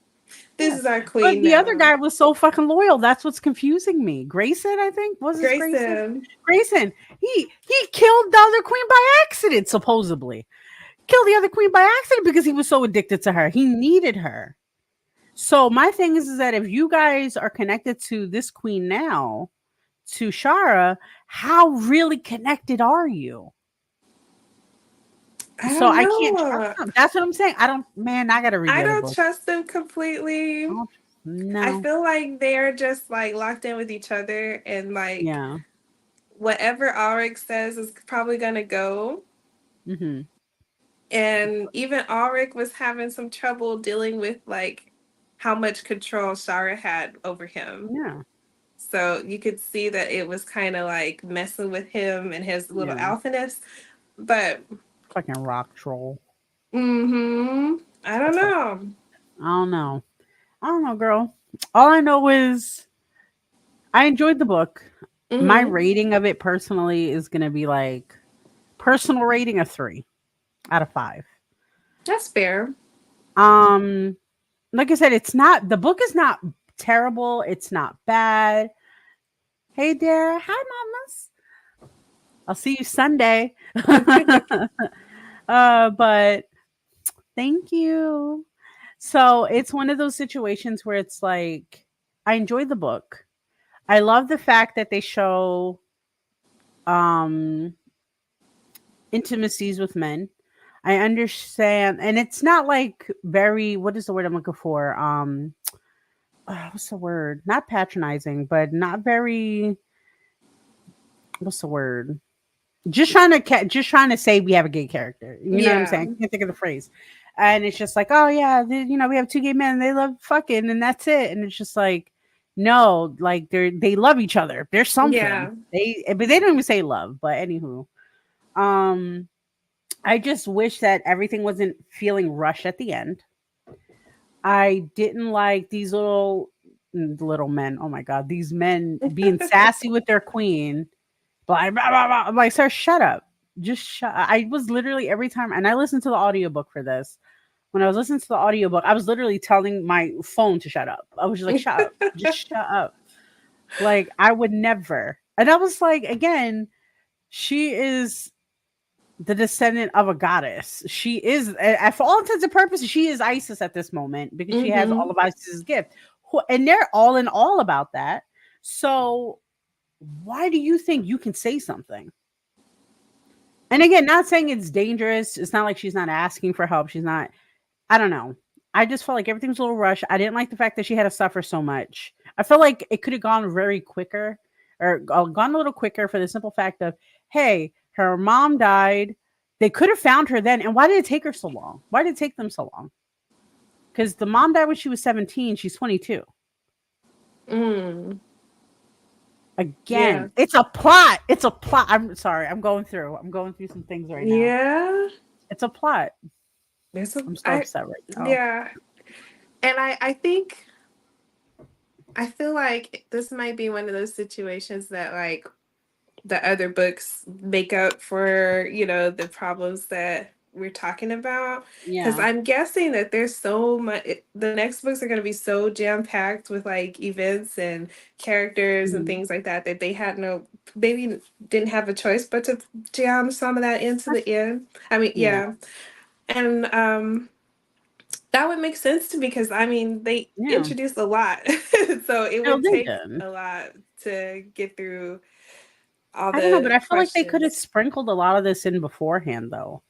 this Yeah. is our But queen the other now. guy was so fucking loyal. That's what's confusing me. Grayson, I think. Was this Grayson? Grayson. Grayson. He killed the other queen by accident, supposedly. Killed the other queen by accident because he was so addicted to her. He needed her. So my thing is that if you guys are connected to this queen now, to Shara, how really connected are you? I So don't I can't trust know. them. That's what I'm saying. I don't, man, I gotta read I the other don't book. trust them completely. I don't- I No. feel like they're just like locked in with each other, and like Yeah. whatever Auric says is probably gonna go. Hmm. And even Auric was having some trouble dealing with like how much control Shara had over him. Yeah. So you could see that it was kind of like messing with him and his little Yeah. alphaness. But Fucking rock troll. I don't That's fucking, know. I don't know. I don't know, girl. All I know is I enjoyed the book. My Hmm. rating of it personally is gonna be like personal rating of 3 out of 5. That's fair. Um, like I said, it's not the book is not terrible. It's not bad. Hey there, hi mamas. I'll see you Sunday. But thank you. So it's one of those situations where it's like I enjoy the book. I love the fact that they show um intimacies with men. I understand, and it's not like very, what is the word I'm looking for? What's the word? Not patronizing, but not very, what's the word? Just trying to say we have a gay character. You know what I'm Yeah. saying? I can't think of the phrase. And it's just like, oh yeah, we have two gay men. They love fucking, and that's it. And it's just like, no, like they love each other. There's something Yeah. but they don't even say love. But anywho, um, I just wish that everything wasn't feeling rushed at the end. I didn't like these little men. Oh my god, these men being sassy with their queen. Blah, blah, blah, blah. I'm like, sir, shut up. Just shut. I was literally every time, and I listened to the audiobook for this. When I was listening to the audiobook, I was literally telling my phone to shut up. I was just like, shut up. Just shut up. Like, I would never. And I was like, again, she is the descendant of a goddess. She is, for all intents and purposes, she is Isis at this moment because she has all Mm-hmm. of Isis's gift. And they're all in all about that. So why do you think you can say something? And again, not saying it's dangerous. It's not like she's not asking for help. She's not, I don't know. I just felt like everything was a little rushed. I didn't like the fact that she had to suffer so much. I felt like it could have gone very quicker or gone a little quicker for the simple fact of, hey, her mom died. They could have found her then. And why did it take her so long? Why did it take them so long? Because the mom died when she was 17. She's 22. Mm. Yeah. Again, it's a plot. It's a plot. I'm sorry. I'm going through some things right now. Yeah. It's a plot. There's a I'm so I upset right now. yeah. And I think I feel like this might be one of those situations that like the other books make up for, the problems that we're talking about. Because Yeah. I'm guessing that there's so much, the next books are going to be so jam packed with like events and characters and Mhm. things like that, that they had maybe didn't have a choice but to jam some of that into the end. I mean, Yeah. yeah. And that would make sense to me because I mean, they Yeah. introduced a lot. So it No, would they take did. a lot to get through all I don't know, but the I feel like they could have questions. sprinkled a lot of this in beforehand though.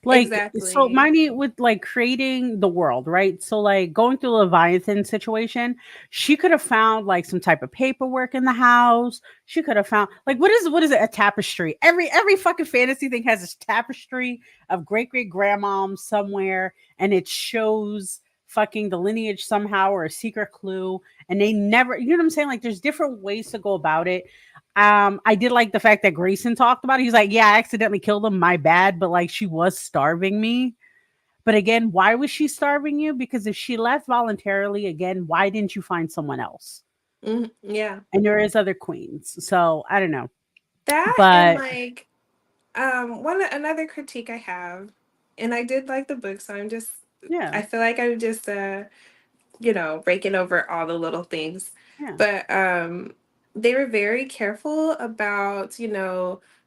Like, so Exactly. mind you, with like creating the world, right? So like going through the Leviathan situation, she could have found like some type of paperwork in the house. She could have found like what is it? A tapestry. Every fucking fantasy thing has this tapestry of great grandmom somewhere, and it shows fucking the lineage somehow or a secret clue. And they never, you know what I'm saying? Like there's different ways to go about it. I did like the fact that Grayson talked about it. He's like, yeah, I accidentally killed him. My bad. But like, she was starving me. But again, why was she starving you? Because if she left voluntarily, again, why didn't you find someone else? Yeah. And there is other queens. So I don't know. That and But like one another critique I have, and I did like the book, so yeah, I feel like I'm just breaking over all the little things. yeah. But they were very careful about,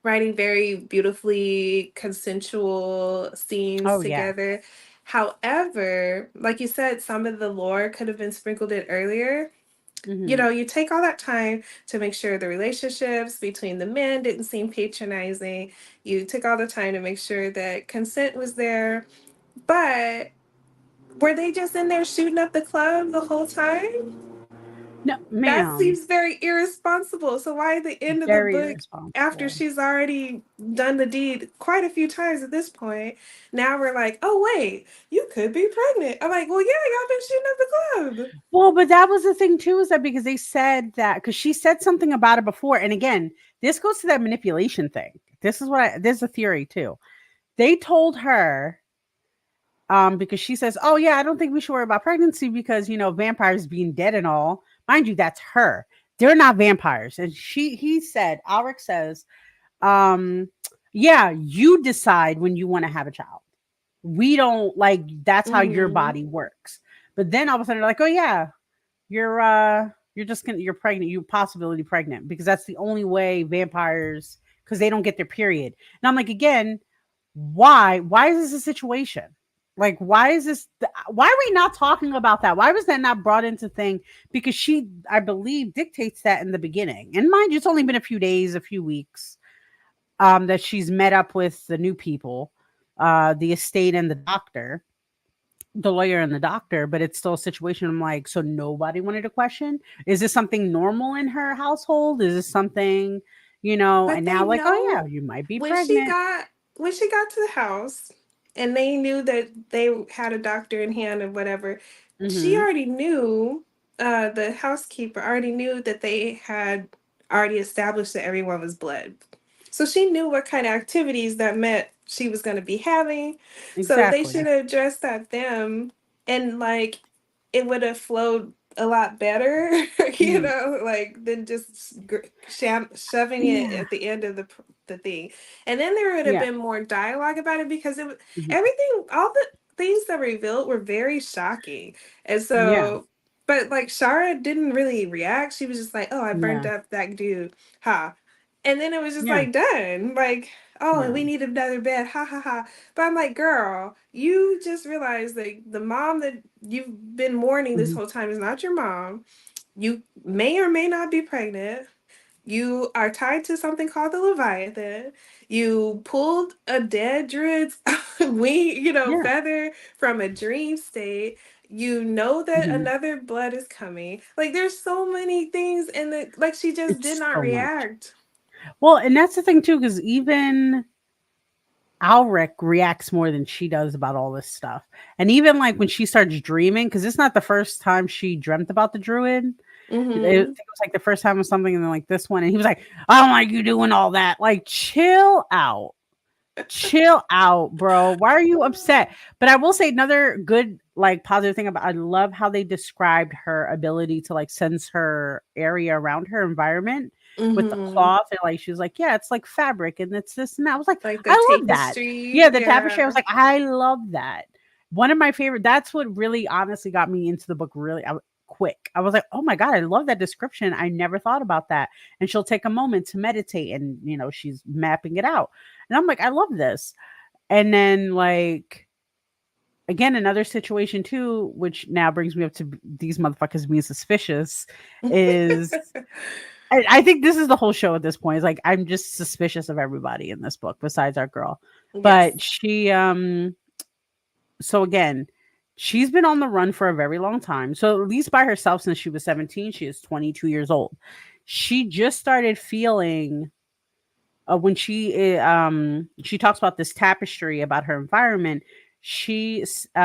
writing very beautifully consensual scenes Oh yeah. together. However, like you said, some of the lore could have been sprinkled in earlier. Hmm. You take all that time to make sure the relationships between the men didn't seem patronizing. You took all the time to make sure that consent was there. But were they just in there shooting up the club the whole time? No, That ma'am. seems very irresponsible. So why at the end of the Very book, after irresponsible. she's already done the deed quite a few times at this point, now we're like, oh wait, you could be pregnant. I'm like, well, yeah, y'all been shooting up the club. Well, but that was the thing too, is that because they said that because she said something about it before. And again, this goes to that manipulation thing. There's a theory too. They told her because she says, "Oh yeah, I don't think we should worry about pregnancy because vampires being dead and all." Mind you, that's her. They're not vampires, and he said, Alric says, um, "Yeah, you decide when you want to have a child. We don't like that's how your Hmm. body works." But then all of a sudden, they're like, "Oh yeah, you're just gonna you're pregnant. You possibility pregnant because that's the only way vampires because they don't get their period. And I'm like, again, why is this a situation? Like, why is this why are we not talking about that? Why was that not brought into thing? Because she, I believe, dictates that in the beginning. And mind you, it's only been a few days, a few weeks, that she's met up with the new people, the estate and the doctor, the lawyer and the doctor, but it's still a situation. I'm like, so nobody wanted to question? Is this something normal in her household? Is this something, But and they now like, oh yeah, know you might be when she pregnant. got when she got to the house and they knew that they had a doctor in hand or whatever, she Hmm. already knew, the housekeeper already knew that they had already established that everyone was blood. So she knew what kind of activities that meant she was going to be having. So they should Exactly. have addressed that them, and like it would have flowed a lot better, Mhm. like than just shoving it Yeah. at the end of the thing. And then there would have Yeah. been more dialogue about it because Mhm. everything, all the things that were revealed were very shocking. And Yeah. so, but like Shara didn't really react. She was just like, "Oh, I burnt Yeah. up that dude, ha," and then it was just Yeah. like done. Like, "Oh, Yeah. we need another bed, ha ha ha." But I'm like, girl, you just realized that the mom that you've been mourning this Mhm. whole time is not your mom. You may or may not be pregnant. You are tied to something called the Leviathan. You pulled a dead druid's wing, Yeah. feather from a dream state. You know that Mhm. another blood is coming. Like there's so many things, and like she just did It's not so much. react. Well, and that's the thing too, because even Alric reacts more than she does about all this stuff. And even like when she starts dreaming, because it's not the first time she dreamt about the druid. I think Mm-hmm. it was like the first time was something, and then like this one, and he was like, "I don't like you doing all that." Like, chill out. Chill out, bro. Why are you upset? But I will say another good, like, positive thing about, I love how they described her ability to like sense her area around her environment with the Mm-hmm. cloth. And like she was like, yeah, it's like fabric and it's this and that. I was like, Like the I love that. tapestry. Yeah, the tapestry. I was Yeah. like, I love that. One of my favorite, that's what really honestly got me into the book really quick. I was like, oh my God, I love that description. I never thought about that. And she'll take a moment to meditate, and she's mapping it out. And I'm like, I love this. And then, like, again, another situation too, which now brings me up to these motherfuckers being suspicious, is I think this is the whole show at this point. Is like, I'm just suspicious of everybody in this book besides our girl. Yes. But so again, she's been on the run for a very long time. So at least by herself since she was 17, she is 22 years old. She just started feeling, when she talks about this tapestry about her environment. She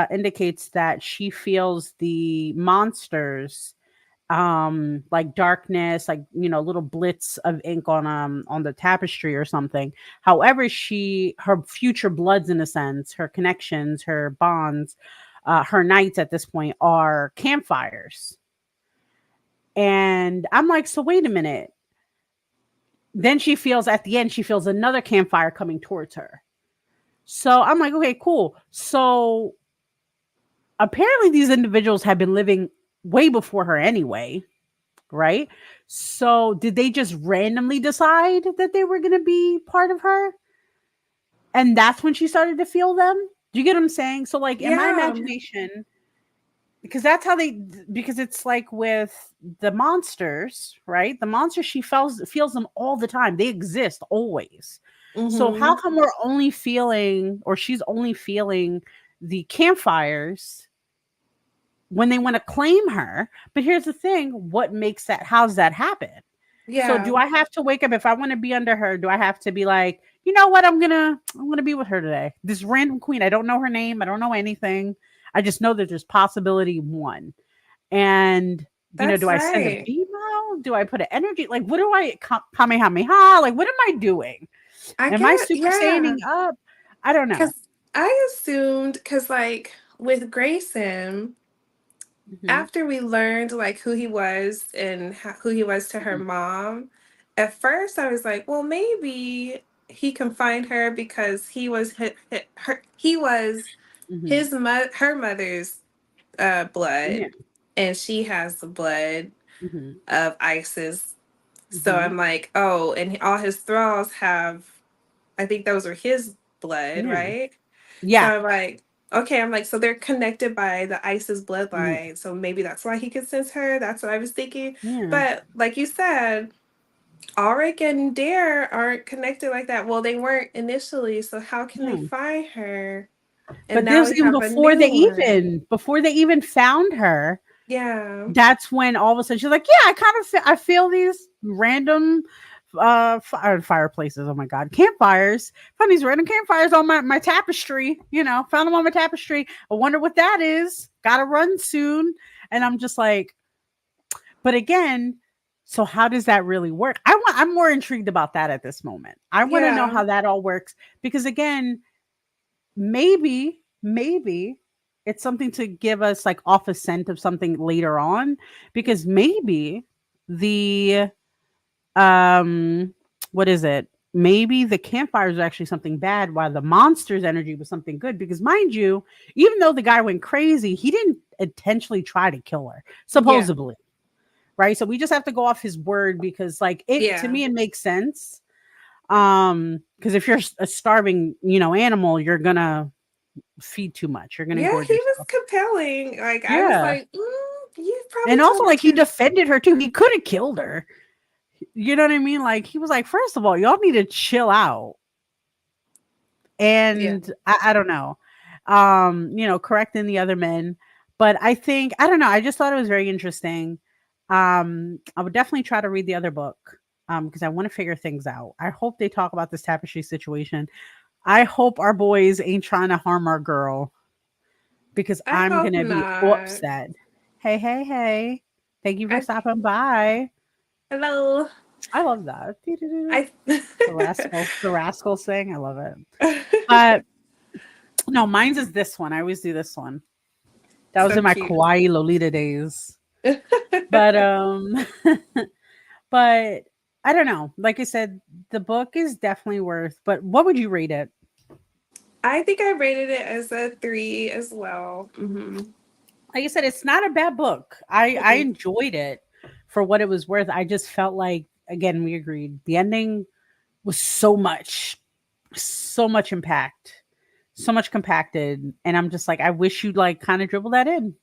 indicates that she feels the monsters, like darkness, like little blits of ink on the tapestry or something. However, her future bloods, in a sense, her connections, her bonds, her nights at this point are campfires. And I'm like, so wait a minute. Then she feels, at the end, she feels another campfire coming towards her. So I'm like, okay, cool. So apparently these individuals have been living way before her anyway, right? So did they just randomly decide that they were going to be part of her? And that's when she started to feel them? Do you get what I'm saying? So like in my Yeah. imagination, because that's how they, because it's like with the monsters, right? The monsters, she feels them all the time. They exist always. So how Mm-hmm. come we're only feeling, or she's only feeling the campfires when they want to claim her? But here's the thing, what makes that, how's that happen? So Yeah. do I have to wake up, if I want to be under her, do I have to be like, you know what, I'm gonna be with her today, this random queen, I don't know her name, I don't know anything, I just know that there's possibility one. And That's do I send a right. email, do I put an energy, like what do I, kamehameha, like what am I doing? I Am I get, super yeah. sailing up? I don't know. Because I assumed, because like with Grayson, Mhm, after we learned like who he was and who he was to her mhm, mom, at first I was like, well, maybe he can find her because he was mhm. her mother's blood, Yeah. and she has the blood Mhm, of Isis So I'm like, oh, and all his thralls have, I think those are his blood, Yeah. right? So Yeah. I'm like, okay, I'm like, so they're connected by the Isis Mm, bloodline. So maybe that's why he could sense her. That's what I was thinking. yeah. But like you said, Ulrich and Dare aren't connected like that. Well, they weren't initially. So how can they Yeah. find her? And But now this we even have a new one. before they even found her, Yeah. that's when all of a sudden she's like, yeah, I kind of I feel these random fireplaces. Oh my god, campfires. Found these random campfires on my tapestry. Found them on my tapestry. I wonder what that is. Gotta run soon. And I'm just like, but again, so how does that really work? I'm more intrigued about that at this moment. I want to know Yeah. how that all works because again, maybe it's something to give us like off a scent of something later on because maybe the um what is it, maybe the campfires are actually something bad while the monster's energy was something good because mind you, even though the guy went crazy, he didn't intentionally try to kill her Yeah. supposedly, right? So we just have to go off his word because like it to Yeah. me it makes sense, because if you're a starving animal, you're gonna feed too much. You're gonna Yeah, gorge he was yourself. compelling. Like I was Yeah. like, you probably And told also the like he truth. defended her too. He could have killed her. You know what I mean? Like he was like, first of all, y'all need to chill out. Yeah. And I don't know. Correcting the other men. But I think I don't know. I just thought it was very interesting. I would definitely try to read the other book. Because I want to figure things out. I hope they talk about this tapestry situation. I hope our boys ain't trying to harm our girl because I I'm hope gonna be not. upset. Hey, hey, hey. Thank you for I stopping by. hello. I love that. The I rascal sing. I love it. But no, mine's is this one. I always do this one. That was so in my cute. kawaii Lolita days. But but I don't know. Like I said, the book is definitely worth, but what would you rate it? I think I rated it as a 3 as well. Like I said, it's not a bad book. I enjoyed it for what it was worth. I just felt like again, we agreed. The ending was so much impact, so much compacted, and I'm just like, I wish you'd like kind of dribble that in.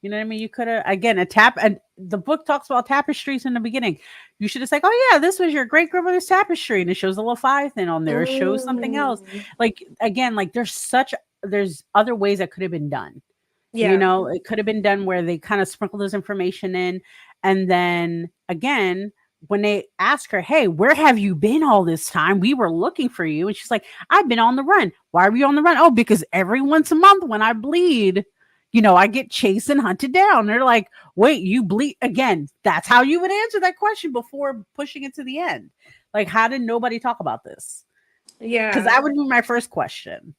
You know what I mean? You could have again a tap, and the book talks about tapestries in the beginning. You should have said, "Oh yeah, this was your great grandmother's tapestry," and it shows a Leviathan on there. It shows something else. Mm. Like again, like there's other ways that could have been done. Yeah. It could have been done where they kind of sprinkle this information in. And then again, when they ask her, hey, where have you been all this time? We were looking for you. And she's like, I've been on the run. Why are you on the run? Oh, because every once a month when I bleed, I get chased and hunted down. They're like, wait, you bleed again. That's how you would answer that question before pushing it to the end. Like, how did nobody talk about this? Because Yeah. that would be my first question.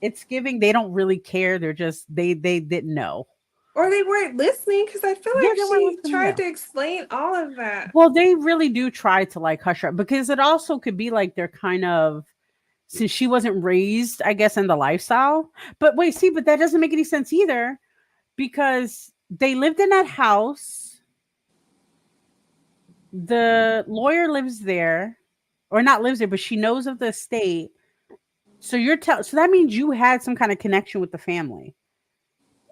It's giving they don't really care. They're just they didn't know. Or they weren't listening because I feel Yeah, like they weren't she listening. Yeah. tried to explain all of that. Well, they really do try to like hush her because it also could be like they're kind of since she wasn't raised, I guess, in the lifestyle. But wait, see, but that doesn't make any sense either because they lived in that house. The lawyer lives there, or not lives there, but she knows of the estate. So so that means you had some kind of connection with the family.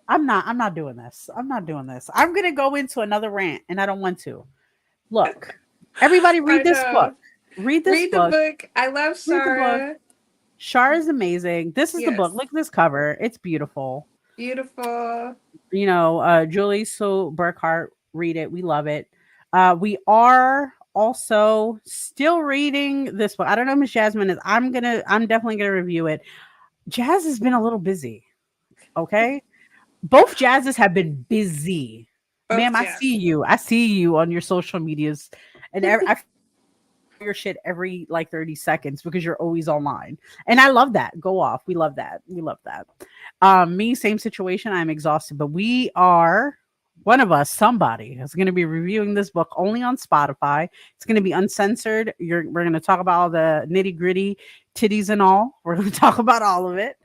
I'm not doing this. I'm not doing this. I'm gonna go into another rant and I don't want to. Look, everybody I read this book. know. Read this Read the book. book. I love Read the book. Shara. Shar is amazing. This is the book. Yes. Look at this cover. It's beautiful. Beautiful. Julie so Burkhart, read it. We love it. We are also still reading this book. I don't know Miss Jasmine is. I'm definitely gonna review it. Jazz has been a little busy. Okay. Both Jazzes have been busy. Both Ma'am, I Jazz. see you. I see you on your social medias. And I your shit every like 30 seconds because you're always online. And I love that. Go off. We love that. We love that. Me, same situation. I'm exhausted, but we are one of us, somebody is going to be reviewing this book only on Spotify. It's going to be uncensored. We're going to talk about all the nitty gritty titties and all. We're going to talk about all of it.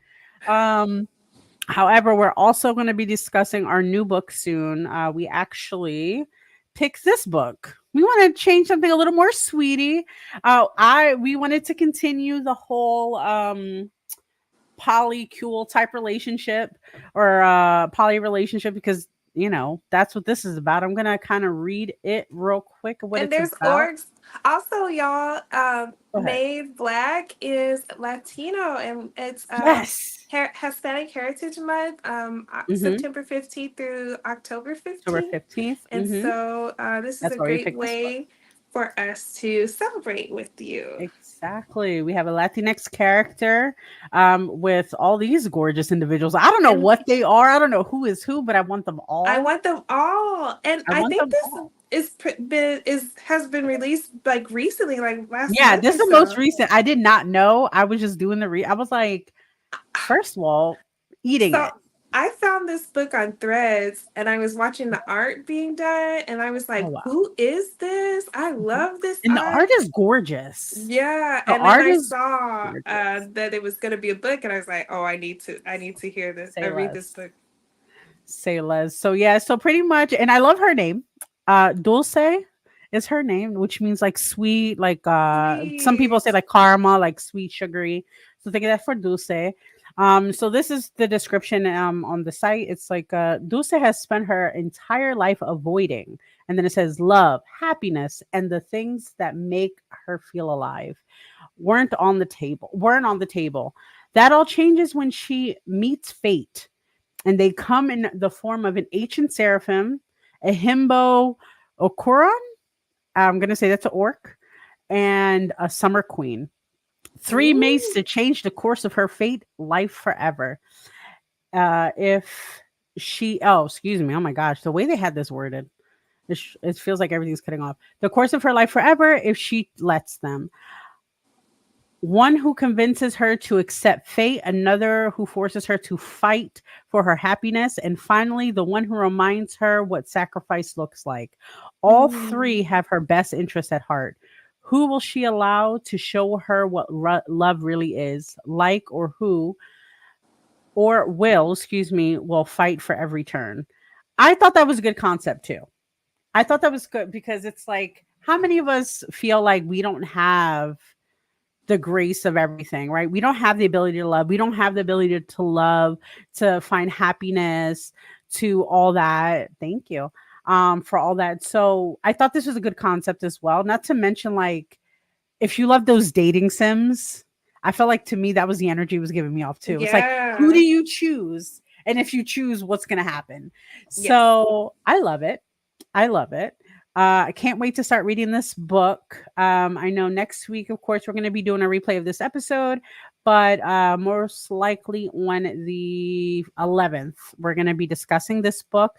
However, we're also going to be discussing our new book soon. We actually picked this book. We want to change something a little more sweetie. We wanted to continue the whole polycule type relationship or poly relationship because that's what this is about. I'm gonna kind of read it real quick what And it's there's about. orgs. Also, y'all, Go ahead. Made Black is Latino, and it's Yes. Hispanic Heritage Month, Mm-hmm. September 15th through October October 15th. 15th. And Mm-hmm. so this is That's a why we great picked this book. way for us to celebrate with you. Exactly. We have a Latinx character with all these gorgeous individuals. I don't know And what they are. I don't know who is who, but I want them I all. want them all. And I I want think them this all. has been released like recently, like last Yeah, month this or is the most so. recent. I did not know. I was just doing I was like, first of all, eating So it. I found this book on Threads and I was watching the art being done and I was Oh like, wow. who is this? I Mhm. love this And the art art. is gorgeous. Yeah. The And then art I is saw gorgeous. that it was gonna be a book and I was like, oh, I need to hear this. I Say read this less. book. Say less. So yeah, so pretty much, and I love her name. Dulce is her name, which means like sweet, like some people say Sweet. like caramel, like sweet, sugary. So think of that for Dulce. So this is the description on the site. It's like Dulce has spent her entire life avoiding, and then it says love, happiness, and the things that make her feel alive weren't on the table. That all changes when she meets fate, and they come in the form of an ancient seraphim, a himbo okuron. I'm gonna say that's an orc, and a summer queen. Three mates Ooh. to change the course of her fate, life forever. If she, oh, excuse me, oh my gosh, the way they had this worded, it feels like everything's cutting off. The course of her life forever, if she lets them. One who convinces her to accept fate, another who forces her to fight for her happiness, and finally, the one who reminds her what sacrifice looks like. All three Mm. have her best interest at heart. Who will she allow to show her what love really is like, will fight for every turn? I thought that was a good concept too. I thought that was good because it's like, how many of us feel like we don't have the grace of everything, right? We don't have the ability to love. We don't have the ability to love, to find happiness, to all that. Thank you. For all that. So I thought this was a good concept as well. Not to mention, like, if you love those dating sims, I felt like to me that was the energy it was giving me off too. It's like, who do Yeah. you choose? And if you choose, what's gonna happen? Yes. So I love it. I love it. I can't wait to start reading this book. I know next week, of course, we're going to be doing a replay of this episode, but most likely on the 11th, we're going to be discussing this book.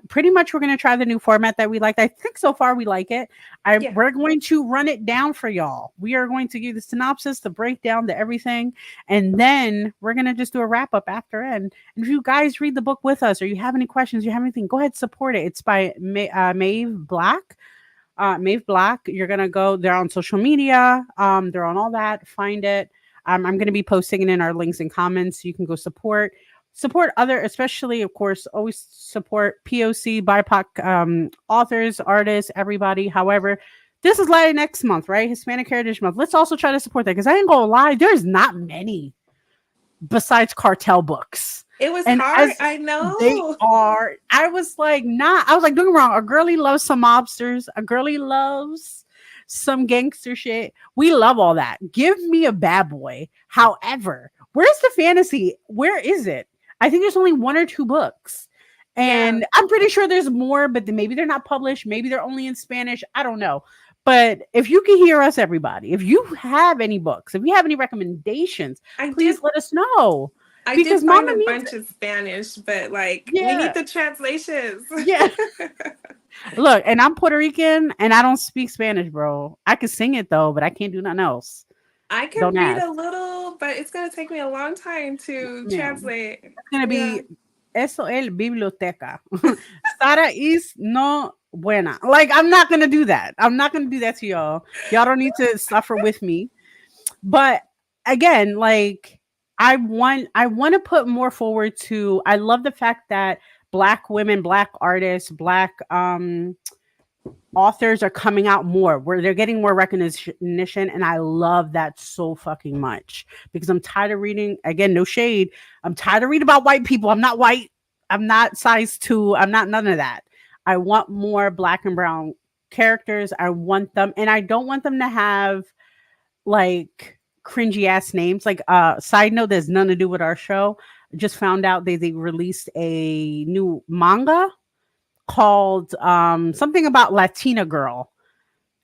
Pretty much, we're going to try the new format that we liked. I think so far we like it. Yeah. We're going to run it down for y'all. We are going to give the synopsis, the breakdown, the everything, and then we're going to just do a wrap up after. And if you guys read the book with us or you have any questions, you have anything, go ahead, support it. It's by Maeve Black. Maeve Black. You're going to go, they're on social media. They're on all that. Find it. I'm going to be posting it in our links and comments so you can go support other, especially, of course, always support POC, BIPOC authors, artists, everybody. However, this is Latinx month, right? Hispanic Heritage Month. Let's also try to support that because I ain't gonna lie, there's not many besides cartel books. It was And hard. as I they know. are, I was like, don't get me wrong. A girly loves some mobsters, a girly loves some gangster shit. We love all that. Give me a bad boy. However, where's the fantasy? Where is it? I think there's only one or two books. Yeah. And I'm pretty sure there's more, but maybe they're not published. Maybe they're only in Spanish. I don't know. But if you can hear us, everybody, if you have any books, if you have any recommendations, I please did let us know. I did Because find Mama a needs bunch of Spanish, but like we yeah, need the translations. yeah. Look, and I'm Puerto Rican and I don't speak Spanish, bro. I can sing it though, but I can't do nothing else. I can Don't read ask. a little, but it's gonna take me a long time to Ma'am. translate. It's gonna Yeah. be eso el biblioteca. Sara is no buena. Like, I'm not gonna do that. I'm not gonna do that to y'all. Y'all don't need to suffer with me. But again, like, I want to put more forward to. I love the fact that black women, black artists, black authors are coming out more, where they're getting more recognition, and I love that so fucking much, because I'm tired of reading, again, no shade, I'm tired of reading about white people. I'm not white, I'm not size 2, I'm not none of that. I want more black and brown characters. I want them, and I don't want them to have like cringy ass names. Like, side note, there's nothing to do with our show. Just found out they released a new manga called something about Latina girl.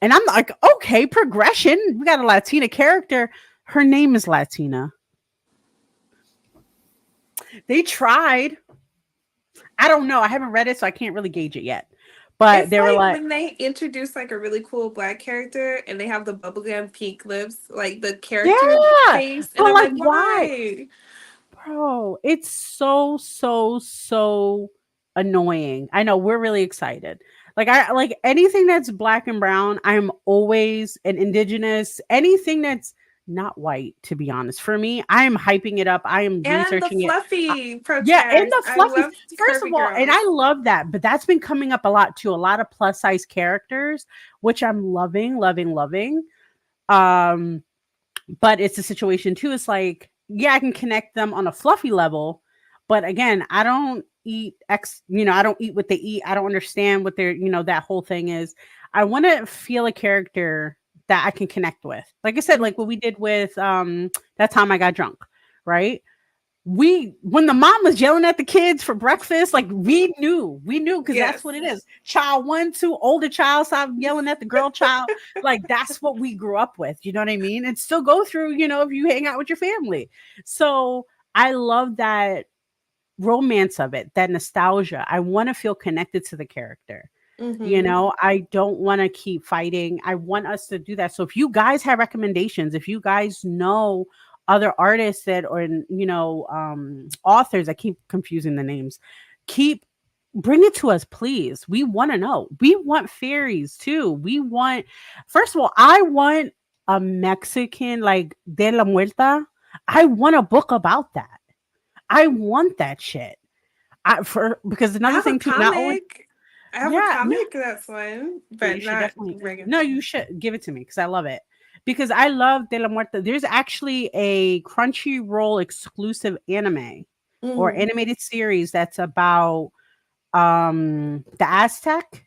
And I'm like, okay, progression. We got a Latina character. Her name is Latina. They tried. I don't know. I haven't read it, so I can't really gauge it yet. But It's they were like like, when they introduce like a really cool black character and they have the bubblegum pink lips, like the character yeah. face, and But I'm like, like, why? why? Bro, it's so annoying. I know, we're really excited. Like, I like anything that's black and brown. I'm always an indigenous, anything that's not white, to be honest. For me, I am hyping it up. I am And the researching it. fluffy Yeah, and protest. the I fluffies. love First of curvy all, and I girls. love that, but that's been coming up a lot too. A lot of plus size characters, which I'm loving. Um, but it's a situation too. It's like, yeah, I can connect them on a fluffy level, but again, I don't eat I don't eat what they eat. I don't understand what their, that whole thing is. I want to feel a character that I can connect with. Like I said, like what we did with that time I got drunk, right? When the mom was yelling at the kids for breakfast, like we knew because that's Yes. what it is. Child 1, 2, older child, stop yelling at the girl child. Like, that's what we grew up with. You know what I mean? And still go through, if you hang out with your family. So I love that romance of it, that nostalgia. I want to feel connected to the character. Mm-hmm. I don't want to keep fighting. I want us to do that. So if you guys have recommendations, if you guys know other artists that, or authors, I keep confusing the names, keep bring it to us, please. We want to know. We want fairies too. We want, first of all, I want a Mexican, like, de la Muerta. I want a book about that. I want that shit. Because I another have a thing too, not only, comic. I have a yeah, no, comic that's one, yeah, you but should not definitely. regular. No, you should give it to me because I love it. Because I love De La Muerta. There's actually a Crunchyroll exclusive anime or Mm, animated series that's about the Aztec,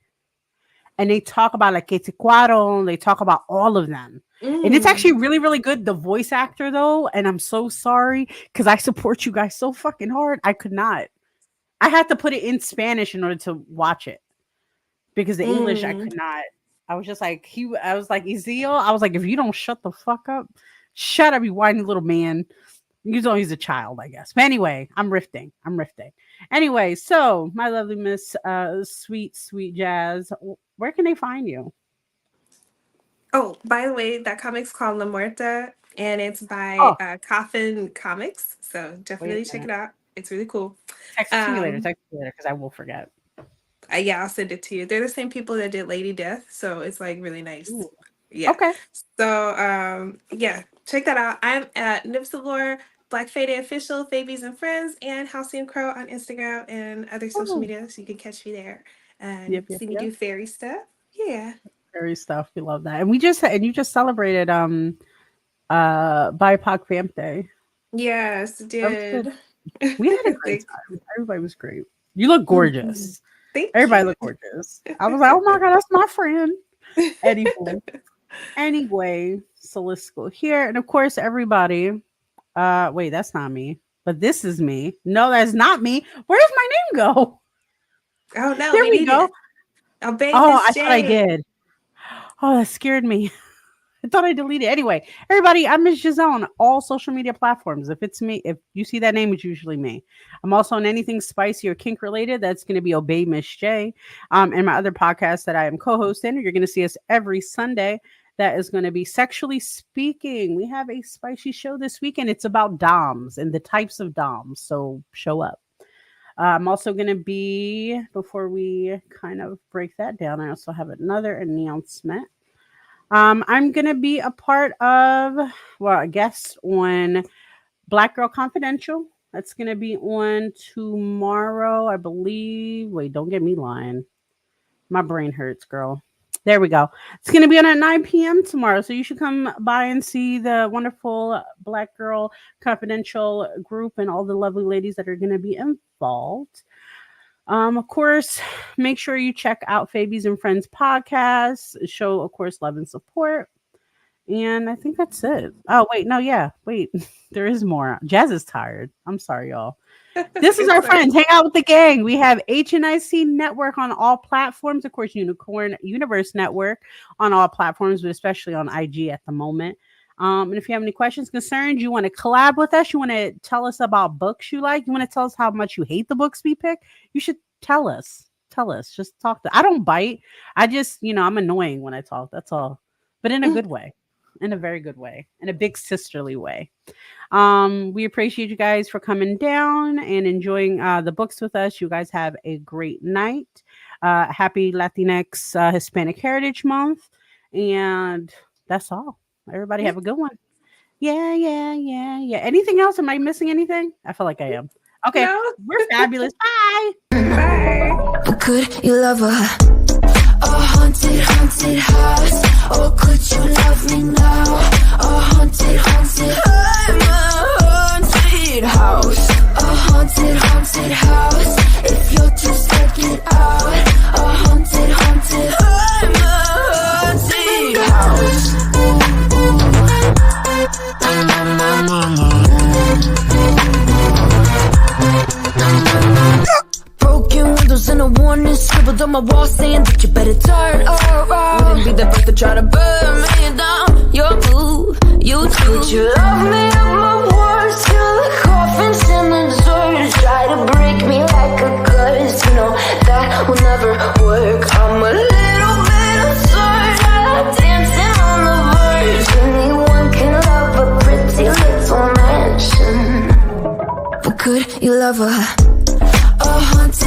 and they talk about like 𝓗𝓪𝓻𝓮, they talk about all of them. And it's actually mm. really, really good. The voice actor though, and I'm so sorry because I support you guys so fucking hard. I could not. I had to put it in Spanish in order to watch it because the English I Mm. could not. I was just like I was like Ezeal. I was like, if you don't shut the fuck up, shut up, you whiny little man. You know he's a child, I guess. But anyway, I'm rifting. Anyway, so my lovely Miss sweet Jazz, where can they find you? Oh, by the way, that comic's called La Muerta, and it's by Oh, Coffin Comics. So wait definitely a check minute. it out. It's really cool. Text it to me later. Um, Text it later because I will forget. yeah, I'll send it to you. They're the same people that did Lady Death, so it's like really nice. Ooh, Yeah. okay. So yeah, check that out. I'm at 𝓵𝓵𝓻𝓮, Black Fade Official, Fabies and Friends, and Halcyon Crow on Instagram and other social Oh, media. So you can catch me there and yep, yep, see me yep. do fairy stuff. Yeah. Fairy stuff. We love that. And you just celebrated BIPOC Fam Day. Yes, That was good. did. We had a great Thank, time. Everybody was great. You look mhm. gorgeous. Thank Everybody you. looked gorgeous. I was like, oh my god, that's my friend. Anyway, so let's go here. And of course, everybody. Wait, that's not me. But this is me. No, that's not me. Where's my name go? Oh no, There we we need go. to obey Oh, Miss I thought I J. did. Oh, that scared me. I thought I deleted it. Anyway, everybody, I'm Miss Giselle on all social media platforms. If it's me, if you see that name, it's usually me. I'm also on anything spicy or kink related. That's going to be Obey Miss J. And my other podcast that I am co-hosting. You're going to see us every Sunday. That is going to be Sexually Speaking. We have a spicy show this weekend. It's about DOMs and the types of DOMs. So show up. I'm also going to be, before we kind of break that down, I also have another announcement. I'm gonna be a part of, well, a guest on Black Girl Confidential. That's gonna be on tomorrow, I believe. Wait, don't get me lying. My brain hurts, girl. There we go. It's going to be on at 9 p.m. tomorrow. So you should come by and see the wonderful Black Girl Confidential group and all the lovely ladies that are going to be involved. Of course, make sure you check out Fabies and Friends podcast. Show, of course, love and support. And I think that's it. Oh, wait. No, yeah. Wait. There is more. Jazz is tired. I'm sorry, y'all. This is our friends. Hang out with the gang. We have HNIC Network on all platforms. Of course, Unicorn Universe Network on all platforms, but especially on IG at the moment. And if you have any questions, concerns, you want to collab with us, you want to tell us about books you like, you want to tell us how much you hate the books we pick, you should tell us. Tell us. Just talk I don't bite. I just, I'm annoying when I talk. That's all. But in a good way. In a very good way. In a big sisterly way. We appreciate you guys for coming down and enjoying the books with us. You guys have a great night. Happy Latinx Hispanic Heritage Month. And that's all. Everybody have a good one. Yeah. Anything else? Am I missing anything? I feel like I am. Okay. No. We're fabulous. Bye. Bye. Could you love her? A haunted house. Oh, could you love me now? A haunted I'm a haunted house. A haunted house. If you're too scared, get out. A haunted I'm a haunted house. Broken windows and a warning scribbled on my wall saying that you better turn around. Wouldn't be the first to try to burn me down. Your move, you too. Would you love me at my worst? Till the coffins in the dirt try to break me like a curse. You know that will never work. I'm a little bit absurd, dancing on the verge. Anyone can love a pretty little mansion, but could you love her? A haunted